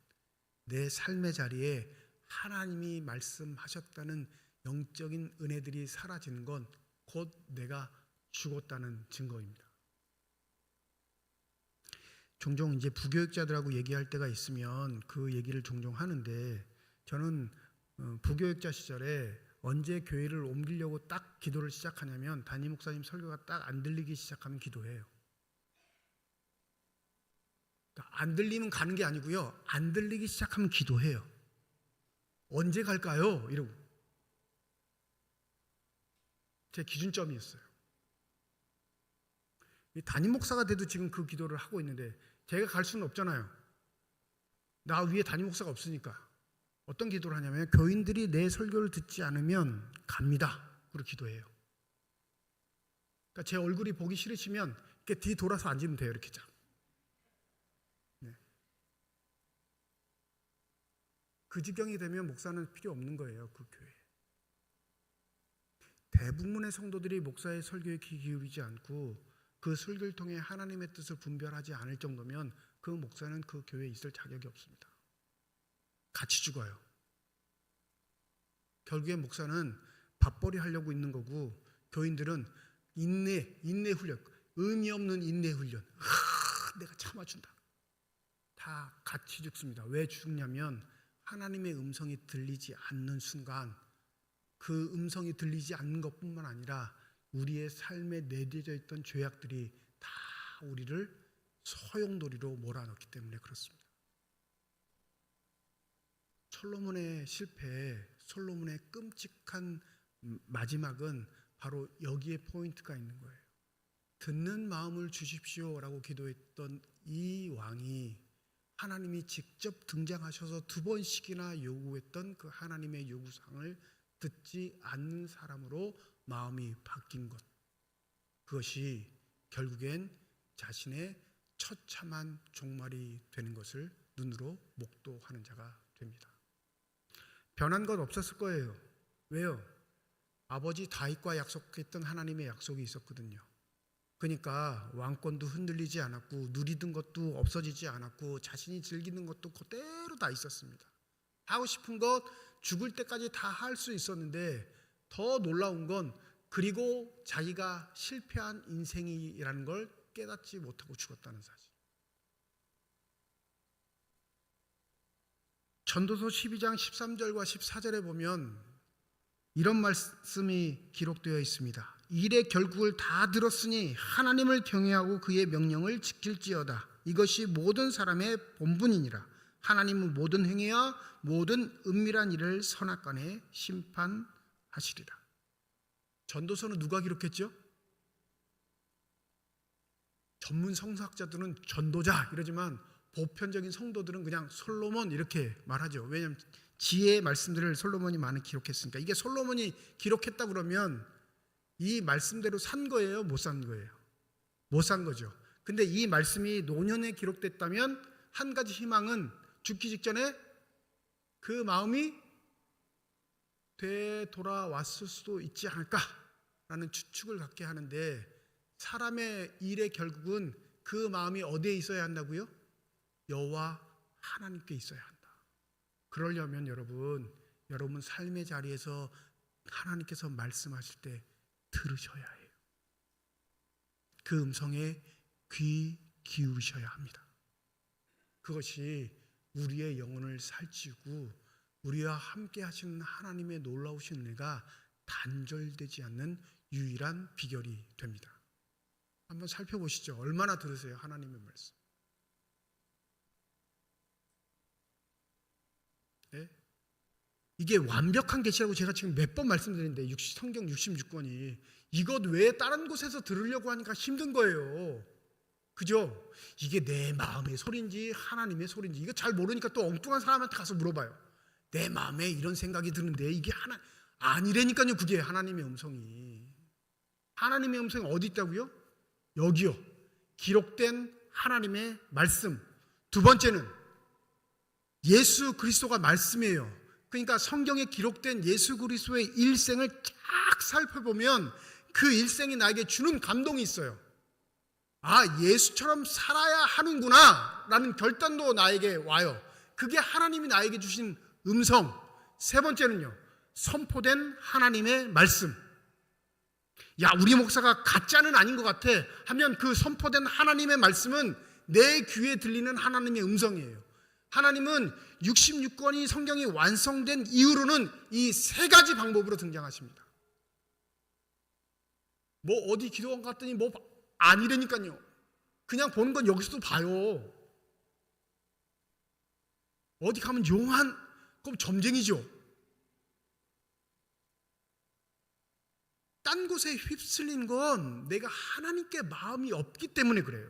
내 삶의 자리에 하나님이 말씀하셨다는 영적인 은혜들이 사라지는 건 곧 내가 죽었다는 증거입니다. 종종 이제 부교육자들하고 얘기할 때가 있으면 그 얘기를 종종 하는데, 저는 부교육자 시절에 언제 교회를 옮기려고 딱 기도를 시작하냐면 담임 목사님 설교가 딱 안 들리기 시작하면 기도해요. 그러니까 안 들리면 가는 게 아니고요, 안 들리기 시작하면 기도해요. 언제 갈까요? 이러고. 제 기준점이었어요. 담임 목사가 돼도 지금 그 기도를 하고 있는데 제가 갈 수는 없잖아요. 나 위에 담임 목사가 없으니까. 어떤 기도를 하냐면 교인들이 내 설교를 듣지 않으면 갑니다. 그리고 기도해요. 그러니까 제 얼굴이 보기 싫으시면 이렇게 뒤 돌아서 앉으면 돼요. 이렇게 자. 네. 그 지경이 되면 목사는 필요 없는 거예요. 그 교회에. 대부분의 성도들이 목사의 설교에 귀 기울이지 않고 그 설교를 통해 하나님의 뜻을 분별하지 않을 정도면 그 목사는 그 교회에 있을 자격이 없습니다. 같이 죽어요. 결국엔 목사는 밥벌이 하려고 있는 거고 교인들은 인내 훈련, 의미 없는 인내 훈련. 내가 참아준다. 다 같이 죽습니다. 왜 죽냐면 하나님의 음성이 들리지 않는 순간 그 음성이 들리지 않는 것뿐만 아니라 우리의 삶에 내재져 있던 죄악들이 다 우리를 소용돌이로 몰아넣기 때문에 그렇습니다. 솔로몬의 실패, 솔로몬의 끔찍한 마지막은 바로 여기에 포인트가 있는 거예요. 듣는 마음을 주십시오라고 기도했던 이 왕이 하나님이 직접 등장하셔서 2번씩이나 요구했던 그 하나님의 요구사항을 듣지 않는 사람으로 마음이 바뀐 것, 그것이 결국엔 자신의 처참한 종말이 되는 것을 눈으로 목도하는 자가 됩니다. 변한 것 없었을 거예요. 왜요? 아버지 다윗과 약속했던 하나님의 약속이 있었거든요. 그러니까 왕권도 흔들리지 않았고 누리던 것도 없어지지 않았고 자신이 즐기는 것도 그대로 다 있었습니다. 하고 싶은 것 죽을 때까지 다 할 수 있었는데 더 놀라운 건 그리고 자기가 실패한 인생이라는 걸 깨닫지 못하고 죽었다는 사실. 전도서 12장 13절과 14절에 보면 이런 말씀이 기록되어 있습니다. 일의 결국을 다 들었으니 하나님을 경외하고 그의 명령을 지킬지어다. 이것이 모든 사람의 본분이니라. 하나님은 모든 행위와 모든 은밀한 일을 선악간에 심판하시리라. 전도서는 누가 기록했죠? 전문 성서학자들은 전도자 이러지만 보편적인 성도들은 그냥 솔로몬 이렇게 말하죠. 왜냐하면 지혜의 말씀들을 솔로몬이 많이 기록했으니까. 이게 솔로몬이 기록했다 그러면 이 말씀대로 산 거예요? 못 산 거예요? 못 산 거죠. 근데 이 말씀이 노년에 기록됐다면 한 가지 희망은 죽기 직전에 그 마음이 되돌아왔을 수도 있지 않을까라는 추측을 갖게 하는데, 사람의 일의 결국은 그 마음이 어디에 있어야 한다고요? 여호와 하나님께 있어야 한다. 그러려면 여러분 삶의 자리에서 하나님께서 말씀하실 때 들으셔야 해요. 그 음성에 귀 기울이셔야 합니다. 그것이 우리의 영혼을 살찌우고 우리와 함께 하시는 하나님의 놀라우신 은혜가 단절되지 않는 유일한 비결이 됩니다. 한번 살펴보시죠. 얼마나 들으세요? 하나님의 말씀. 네? 이게 완벽한 계시라고 제가 지금 몇 번 말씀드렸는데 성경 66권이 이것 외에 다른 곳에서 들으려고 하니까 힘든 거예요. 그죠? 이게 내 마음의 소리인지 하나님의 소리인지 이거 잘 모르니까 또 엉뚱한 사람한테 가서 물어봐요. 내 마음에 이런 생각이 드는데 이게 아니라니까요. 그게 하나님의 음성이. 하나님의 음성이 어디 있다고요? 여기요. 기록된 하나님의 말씀. 두 번째는 예수 그리스도가 말씀이에요. 그러니까 성경에 기록된 예수 그리스도의 일생을 쫙 살펴보면 그 일생이 나에게 주는 감동이 있어요. 아, 예수처럼 살아야 하는구나 라는 결단도 나에게 와요. 그게 하나님이 나에게 주신 음성. 세 번째는요, 선포된 하나님의 말씀. 야, 우리 목사가 가짜는 아닌 것 같아 하면 그 선포된 하나님의 말씀은 내 귀에 들리는 하나님의 음성이에요. 하나님은 66권이 성경이 완성된 이후로는 이 세 가지 방법으로 등장하십니다. 뭐 어디 기도원 갔더니 뭐 아니라니까요. 그냥 보는 건 여기서도 봐요. 어디 가면 용한 그럼 점쟁이죠. 딴 곳에 휩쓸린 건 내가 하나님께 마음이 없기 때문에 그래요.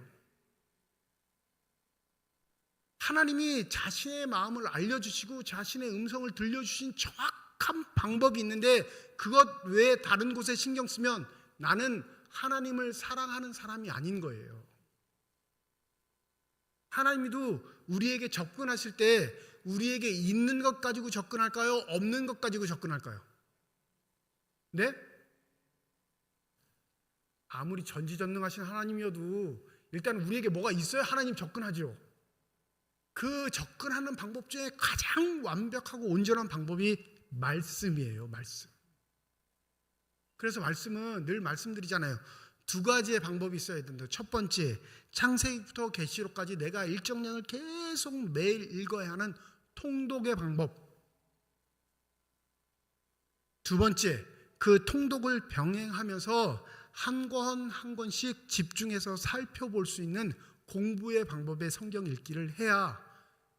하나님이 자신의 마음을 알려주시고 자신의 음성을 들려주신 정확한 방법이 있는데 그것 외에 다른 곳에 신경 쓰면 나는 하나님을 사랑하는 사람이 아닌 거예요. 하나님도 우리에게 접근하실 때 우리에게 있는 것 가지고 접근할까요? 없는 것 가지고 접근할까요? 네? 아무리 전지전능하신 하나님이어도 일단 우리에게 뭐가 있어야 하나님 접근하죠. 그 접근하는 방법 중에 가장 완벽하고 온전한 방법이 말씀이에요. 말씀. 그래서 말씀은 늘 말씀드리잖아요. 두 가지의 방법이 있어야 된다. 첫 번째, 창세기부터 계시록까지 내가 일정량을 계속 매일 읽어야 하는 통독의 방법. 두 번째, 그 통독을 병행하면서 한 권 한 권씩 집중해서 살펴볼 수 있는 공부의 방법의 성경 읽기를 해야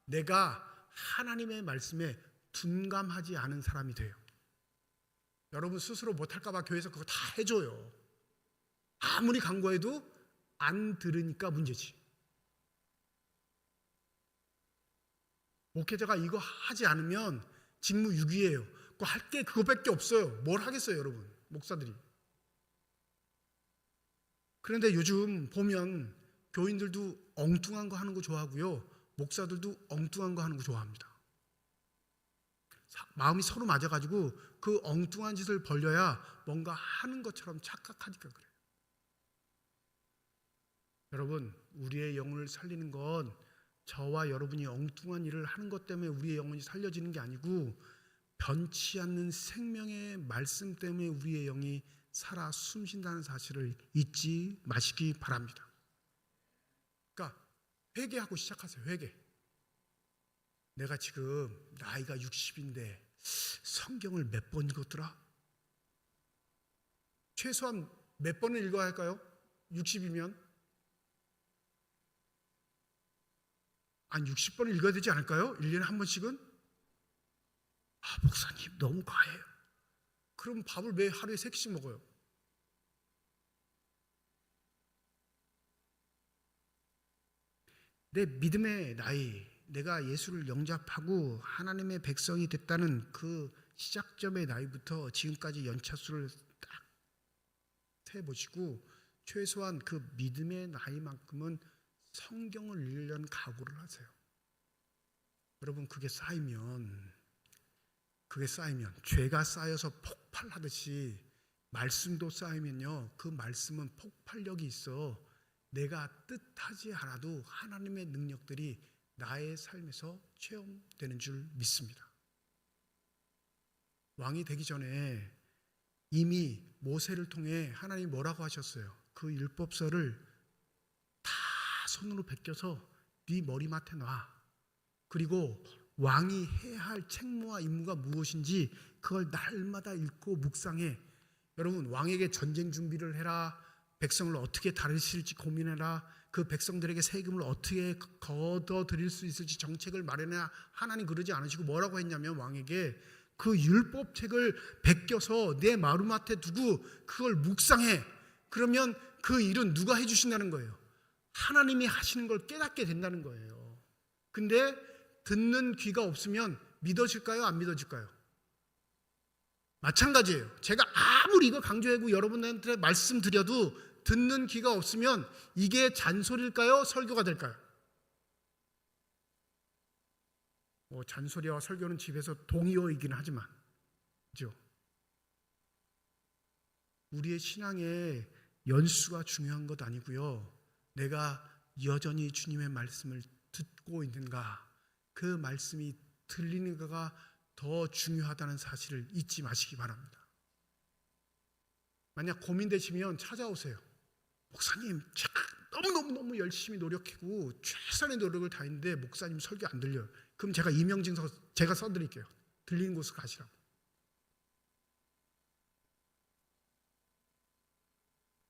내가 하나님의 말씀에 둔감하지 않은 사람이 돼요. 여러분 스스로 못할까 봐 교회에서 그거 다 해줘요. 아무리 강구해도 안 들으니까 문제지. 목회자가 이거 하지 않으면 직무유기예요. 그거 할 게 그거밖에 없어요. 뭘 하겠어요, 여러분, 목사들이. 그런데 요즘 보면 교인들도 엉뚱한 거 하는 거 좋아하고요, 목사들도 엉뚱한 거 하는 거 좋아합니다. 마음이 서로 맞아가지고 그 엉뚱한 짓을 벌려야 뭔가 하는 것처럼 착각하니까 그래요. 여러분, 우리의 영혼을 살리는 건 저와 여러분이 엉뚱한 일을 하는 것 때문에 우리의 영혼이 살려지는 게 아니고 변치 않는 생명의 말씀 때문에 우리의 영이 살아 숨쉰다는 사실을 잊지 마시기 바랍니다. 그러니까 회개하고 시작하세요. 회개. 내가 지금 나이가 60인데 성경을 몇 번 읽었더라? 최소한 몇 번을 읽어야 할까요? 60이면 한 60번을 읽어야 되지 않을까요? 1년에 한 번씩은? 아, 목사님 너무 과해요. 그럼 밥을 매 하루에 3끼씩 먹어요. 내 믿음의 나이, 내가 예수를 영접하고 하나님의 백성이 됐다는 그 시작점의 나이부터 지금까지 연차수를 딱 세보시고 최소한 그 믿음의 나이만큼은 성경을 읽으려는 각오를 하세요. 여러분, 그게 쌓이면 죄가 쌓여서 폭발하듯이 말씀도 쌓이면요, 그 말씀은 폭발력이 있어 내가 뜻하지 않아도 하나님의 능력들이 나의 삶에서 체험되는 줄 믿습니다. 왕이 되기 전에 이미 모세를 통해 하나님이 뭐라고 하셨어요? 그 율법서를 다 손으로 베껴서 네 머리맡에 놔. 그리고 왕이 해야 할 책무와 임무가 무엇인지 그걸 날마다 읽고 묵상해. 여러분, 왕에게 전쟁 준비를 해라. 백성을 어떻게 다루실지 고민해라. 그 백성들에게 세금을 어떻게 걷어들일 수 있을지 정책을 마련해야. 하나님 그러지 않으시고 뭐라고 했냐면 왕에게 그 율법책을 베껴서 내 마루맡에 두고 그걸 묵상해. 그러면 그 일은 누가 해주신다는 거예요? 하나님이 하시는 걸 깨닫게 된다는 거예요. 근데 듣는 귀가 없으면 믿어질까요? 안 믿어질까요? 마찬가지예요. 제가 아무리 이거 강조하고 여러분한테 말씀드려도 듣는 귀가 없으면 이게 잔소리일까요? 설교가 될까요? 잔소리와 설교는 집에서 동의어이긴 하지만, 그죠? 우리의 신앙의 연수가 중요한 것 아니고요. 내가 여전히 주님의 말씀을 듣고 있는가, 그 말씀이 들리는가가 더 중요하다는 사실을 잊지 마시기 바랍니다. 만약 고민되시면 찾아오세요. 목사님, 제가 너무 열심히 노력하고 최선의 노력을 다했는데 목사님 설교 안 들려요. 그럼 제가 임명증서 제가 써드릴게요. 들리는 곳을 가시라고.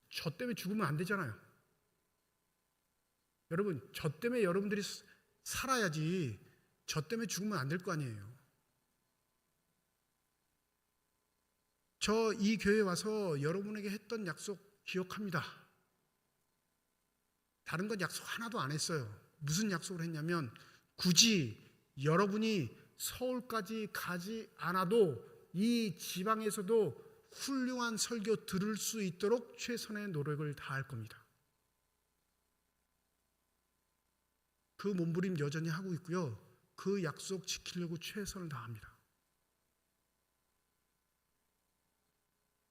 저 때문에 죽으면 안 되잖아요. 여러분, 저 때문에 여러분들이 살아야지 저 때문에 죽으면 안 될 거 아니에요. 저 이 교회에 와서 여러분에게 했던 약속 기억합니다. 다른 건 약속 하나도 안 했어요. 무슨 약속을 했냐면 굳이 여러분이 서울까지 가지 않아도 이 지방에서도 훌륭한 설교 들을 수 있도록 최선의 노력을 다할 겁니다. 그 몸부림 여전히 하고 있고요. 그 약속 지키려고 최선을 다합니다.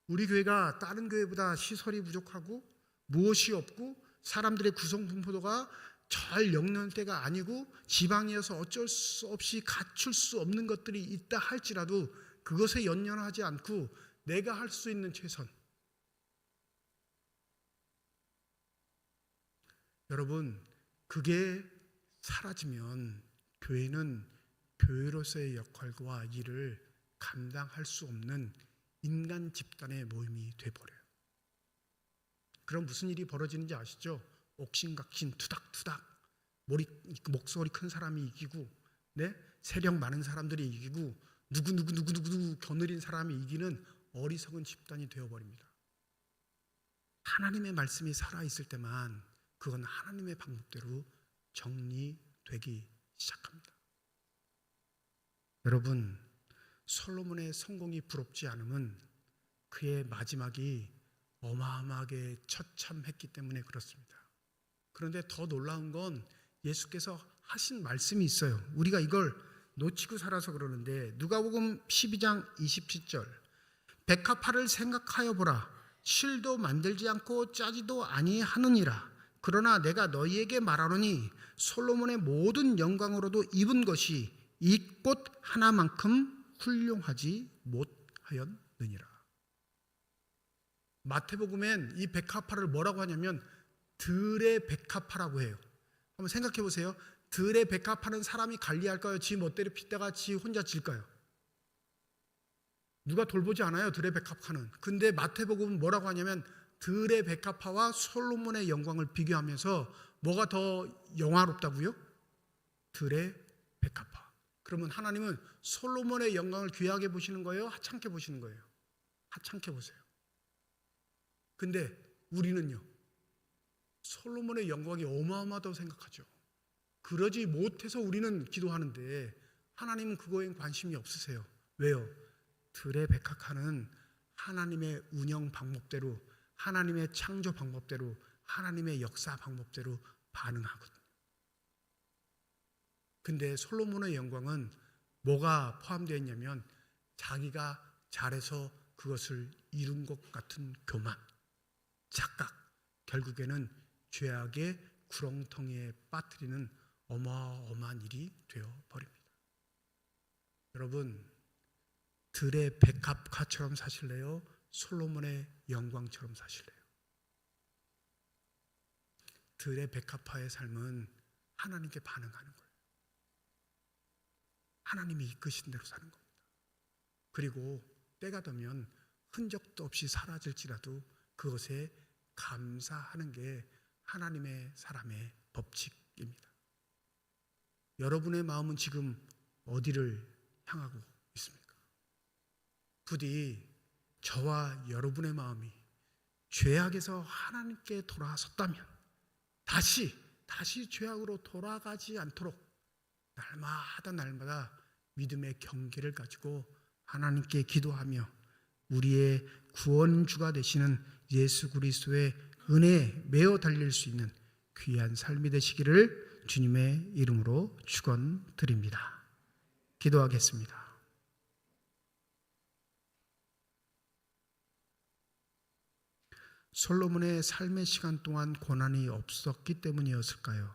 우리 교회가 다른 교회보다 시설이 부족하고 무엇이 없고 사람들의 구성 분포도가 잘 엮는 때가 아니고 지방이어서 어쩔 수 없이 갖출 수 없는 것들이 있다 할지라도 그것에 연연하지 않고 내가 할 수 있는 최선. 여러분, 그게 사라지면 교회는 교회로서의 역할과 일을 감당할 수 없는 인간 집단의 모임이 돼버려요. 그럼 무슨 일이 벌어지는지 아시죠? 옥신각신 투닥투닥 목소리 큰 사람이 이기고, 네? 세력 많은 사람들이 이기고, 누구 겨느린 사람이 이기는 어리석은 집단이 되어버립니다. 하나님의 말씀이 살아있을 때만 그건 하나님의 방법대로 정리되기 시작합니다. 여러분, 솔로몬의 성공이 부럽지 않음은 그의 마지막이 어마어마하게 처참했기 때문에 그렇습니다. 그런데 더 놀라운 건 예수께서 하신 말씀이 있어요. 우리가 이걸 놓치고 살아서 그러는데 누가복음 12장 27절, 백합화를 생각하여 보라. 실도 만들지 않고 짜지도 아니하느니라. 그러나 내가 너희에게 말하노니 솔로몬의 모든 영광으로도 입은 것이 이 꽃 하나만큼 훌륭하지 못하였느니라. 마태복음엔 이 백합화를 뭐라고 하냐면 들의 백합화라고 해요. 한번 생각해 보세요. 들의 백합화는 사람이 관리할까요? 지 멋대로 핏다가 지 혼자 질까요? 누가 돌보지 않아요, 들의 백합화는. 근데 마태복음은 뭐라고 하냐면 들의 백합화와 솔로몬의 영광을 비교하면서 뭐가 더 영화롭다고요? 들의 백합화. 그러면 하나님은 솔로몬의 영광을 귀하게 보시는 거예요? 하찮게 보시는 거예요? 하찮게 보세요. 근데 우리는요, 솔로몬의 영광이 어마어마하다고 생각하죠. 그러지 못해서 우리는 기도하는데 하나님은 그거에 관심이 없으세요. 왜요? 들의 백합화는 하나님의 운영 방법대로, 하나님의 창조 방법대로, 하나님의 역사 방법대로 반응하거든요. 근데 솔로몬의 영광은 뭐가 포함되어 있냐면 자기가 잘해서 그것을 이룬 것 같은 교만, 착각, 결국에는 죄악의 구렁텅이에 빠뜨리는 어마어마한 일이 되어버립니다. 여러분, 들의 백합화처럼 사실래요? 솔로몬의 영광처럼 사실래요? 들의 백합화의 삶은 하나님께 반응하는 거예요. 하나님이 이끄신 대로 사는 겁니다. 그리고 때가 되면 흔적도 없이 사라질지라도 그것에 감사하는 게 하나님의 사람의 법칙입니다. 여러분의 마음은 지금 어디를 향하고 있습니까? 부디 저와 여러분의 마음이 죄악에서 하나님께 돌아섰다면 다시 죄악으로 돌아가지 않도록 날마다 믿음의 경계를 가지고 하나님께 기도하며 우리의 구원주가 되시는 예수 그리스도의 은혜에 매어 달릴 수 있는 귀한 삶이 되시기를 주님의 이름으로 축원드립니다. 기도하겠습니다. 솔로몬의 삶의 시간 동안 고난이 없었기 때문이었을까요?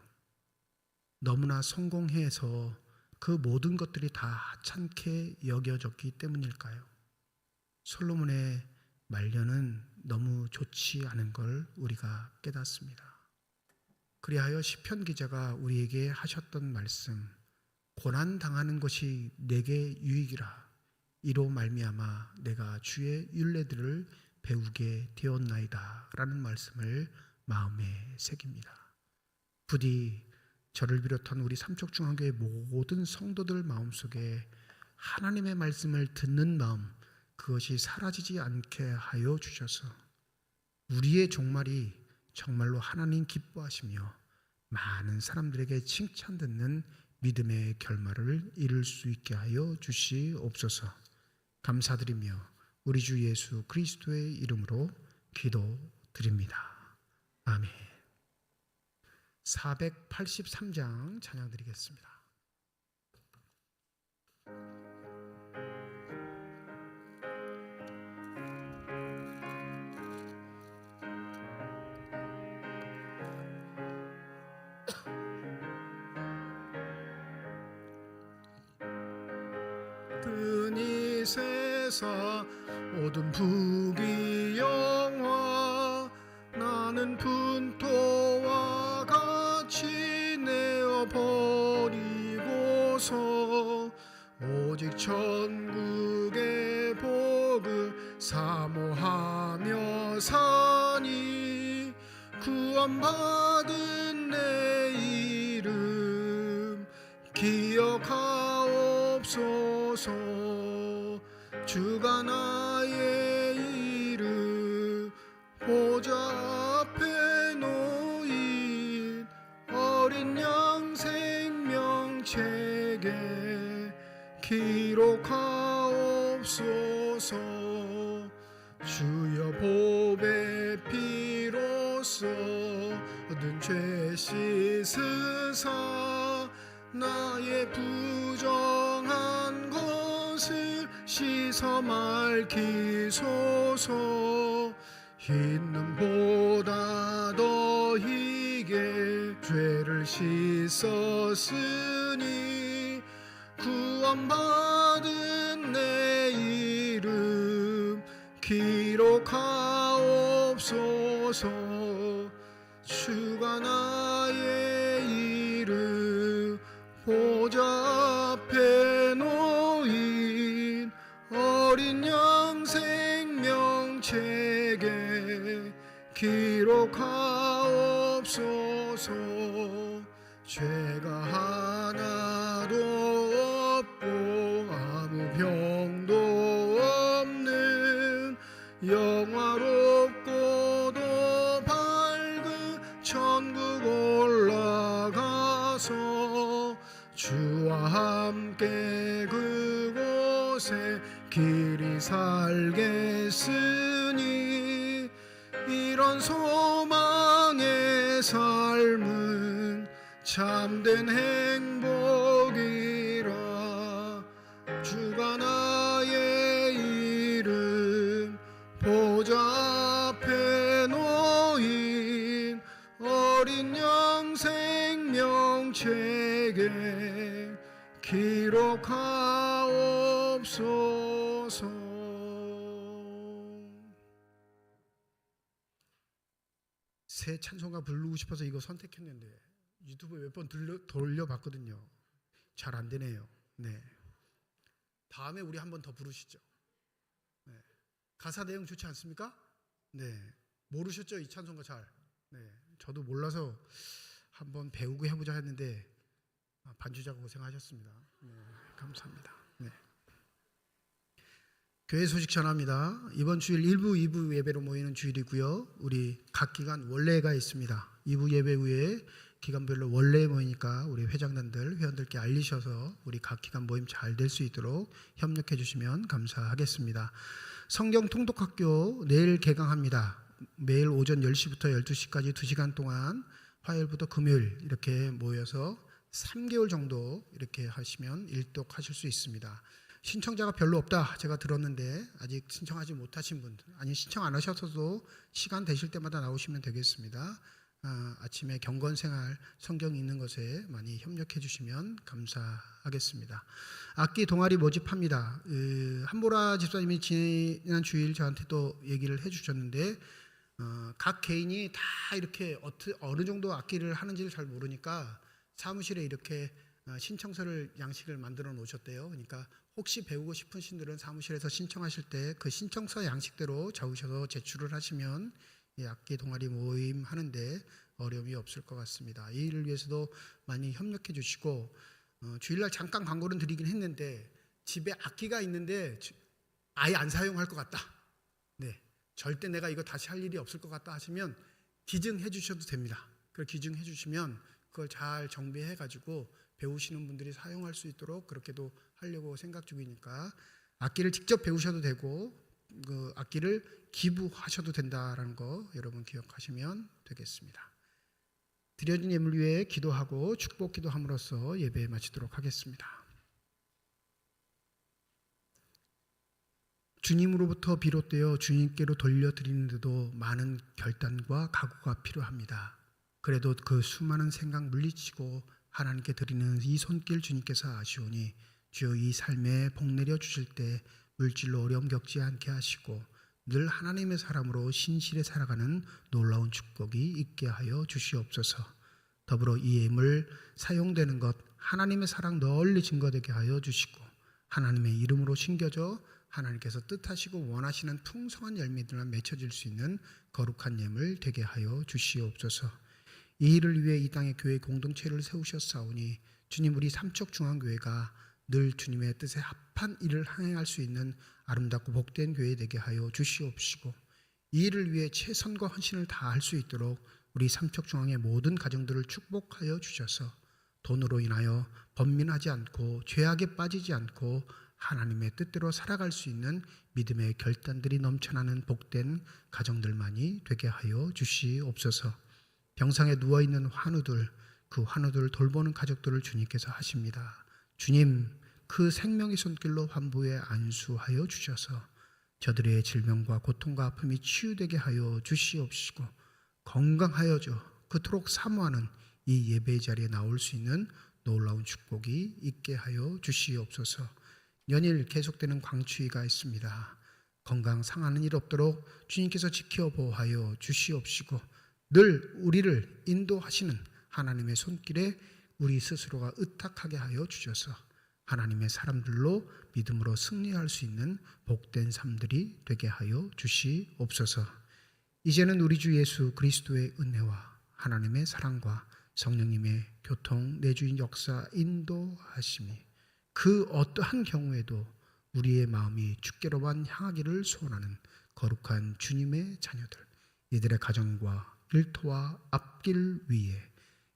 너무나 성공해서 그 모든 것들이 다 하찮게 여겨졌기 때문일까요? 솔로몬의 말년은 너무 좋지 않은 걸 우리가 깨닫습니다. 그리하여 시편 기자가 우리에게 하셨던 말씀, 고난 당하는 것이 내게 유익이라, 이로 말미암아 내가 주의 율례들을 배우게 되었나이다 라는 말씀을 마음에 새깁니다. 부디 저를 비롯한 우리 삼척중앙교회 모든 성도들 마음속에 하나님의 말씀을 듣는 마음, 그것이 사라지지 않게 하여 주셔서 우리의 종말이 정말로 하나님 기뻐하시며 많은 사람들에게 칭찬 듣는 믿음의 결말을 이룰 수 있게 하여 주시옵소서. 감사드리며 우리 주 예수 그리스도의 이름으로 기도드립니다. 아멘. 483장 찬양 드리겠습니다. 끈이 세사 모든 북이 영화 나는 분토와 같이 내어버리고서 오직 천국의 복을 사모하며 사니 구원받은 내 이름 기억하옵소서. 주가 나의 이름 보좌 앞에 놓인 어린 양 생명책에 기록하옵소서. 주여 보배 피로써 얻은 죄 씻으사 나의 부정한 것을 씻어 맑히소서. 흰 눈보다 더 희게 죄를 씻었으니 구원받은 내 이름 기록하옵소서. 주가 나의 이름 보좌 앞에 놓인 어린 양 생명책에 기록하옵소서. 죄가 하나도 없고 아무 병도 없는 영화롭고도 밝은 천국 올라가서 주와 함께 그곳에 길이 살겠으니 이런 소망의 삶은 참된 행복이라. 주가 나의 이름 보좌 앞에 놓인 어린 양 생명책에 기록하옵소서. 새 찬송가 부르고 싶어서 이거 선택했는데 유튜브에 몇 번 돌려봤거든요. 잘 안 되네요. 네. 다음에 우리 한 번 더 부르시죠. 네. 가사 내용 좋지 않습니까? 네. 모르셨죠? 이 찬송가 잘. 네. 저도 몰라서 한번 배우고 해보자 했는데 반주자가 고생하셨습니다. 네. 감사합니다. 네. 교회 소식 전합니다. 이번 주일 1부, 2부 예배로 모이는 주일이고요. 우리 각 기간 원래가 있습니다. 2부 예배 후에 기간별로 원래 모이니까 우리 회장단들, 회원들께 알리셔서 우리 각 기간 모임 잘 될 수 있도록 협력해 주시면 감사하겠습니다. 성경 통독학교 내일 개강합니다. 매일 오전 10시부터 12시까지 2시간 동안 화요일부터 금요일 이렇게 모여서 3개월 정도 이렇게 하시면 일독하실 수 있습니다. 신청자가 별로 없다 제가 들었는데 아직 신청하지 못하신 분들, 아니 신청 안 하셔서도 시간 되실 때마다 나오시면 되겠습니다. 아침에 경건생활 성경 읽는 것에 많이 협력해 주시면 감사하겠습니다. 악기 동아리 모집합니다. 한보라 집사님이 지난 주일 저한테 또 얘기를 해주셨는데 각 개인이 다 이렇게 어느 정도 악기를 하는지를 잘 모르니까 사무실에 이렇게 신청서를 양식을 만들어 놓으셨대요. 그러니까 혹시 배우고 싶으신 분들은 사무실에서 신청하실 때 그 신청서 양식대로 적으셔서 제출을 하시면 악기 동아리 모임 하는데 어려움이 없을 것 같습니다. 이 일을 위해서도 많이 협력해 주시고 주일날 잠깐 광고를 드리긴 했는데 집에 악기가 있는데 아예 안 사용할 것 같다. 네, 절대 내가 이거 다시 할 일이 없을 것 같다 하시면 기증해 주셔도 됩니다. 그걸 기증해 주시면 그걸 잘 정비해 가지고 배우시는 분들이 사용할 수 있도록 그렇게도 하려고 생각 중이니까 악기를 직접 배우셔도 되고 그 악기를 기부하셔도 된다라는 거 여러분 기억하시면 되겠습니다. 드려진 예물 위에 기도하고 축복 기도함으로써 예배 마치도록 하겠습니다. 주님으로부터 비롯되어 주님께로 돌려드리는데도 많은 결단과 각오가 필요합니다. 그래도 그 수많은 생각 물리치고 하나님께 드리는 이 손길 주님께서 아시오니 주여 이 삶에 복 내려 주실 때 물질로 어려움 겪지 않게 하시고 늘 하나님의 사람으로 신실에 살아가는 놀라운 축복이 있게 하여 주시옵소서. 더불어 이 예물 사용되는 것 하나님의 사랑 널리 증거되게 하여 주시고 하나님의 이름으로 심겨져 하나님께서 뜻하시고 원하시는 풍성한 열매들만 맺혀질 수 있는 거룩한 예물 되게 하여 주시옵소서. 이 일을 위해 이 땅에 교회 공동체를 세우셨사오니 주님 우리 삼척중앙교회가 늘 주님의 뜻에 합한 일을 항행할 수 있는 아름답고 복된 교회 되게 하여 주시옵시고 이 일을 위해 최선과 헌신을 다할 수 있도록 우리 삼척중앙의 모든 가정들을 축복하여 주셔서 돈으로 인하여 번민하지 않고 죄악에 빠지지 않고 하나님의 뜻대로 살아갈 수 있는 믿음의 결단들이 넘쳐나는 복된 가정들만이 되게 하여 주시옵소서. 병상에 누워있는 환우들, 그 환우들을 돌보는 가족들을 주님께서 하십니다. 주님, 그 생명의 손길로 환부에 안수하여 주셔서 저들의 질병과 고통과 아픔이 치유되게 하여 주시옵시고 건강하여져 그토록 사모하는 이 예배 자리에 나올 수 있는 놀라운 축복이 있게 하여 주시옵소서. 연일 계속되는 광추위가 있습니다. 건강 상하는 일 없도록 주님께서 지켜 보호하여 주시옵시고 늘 우리를 인도하시는 하나님의 손길에 우리 스스로가 의탁하게 하여 주셔서 하나님의 사람들로 믿음으로 승리할 수 있는 복된 삶들이 되게 하여 주시옵소서. 이제는 우리 주 예수 그리스도의 은혜와 하나님의 사랑과 성령님의 교통 내주인 역사 인도하심이 그 어떠한 경우에도 우리의 마음이 주께로만 향하기를 소원하는 거룩한 주님의 자녀들, 이들의 가정과 일터와 앞길 위에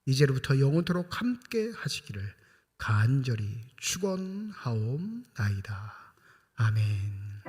이제로부터 영원토록 함께 하시기를 간절히 축원하옵나이다. 아멘.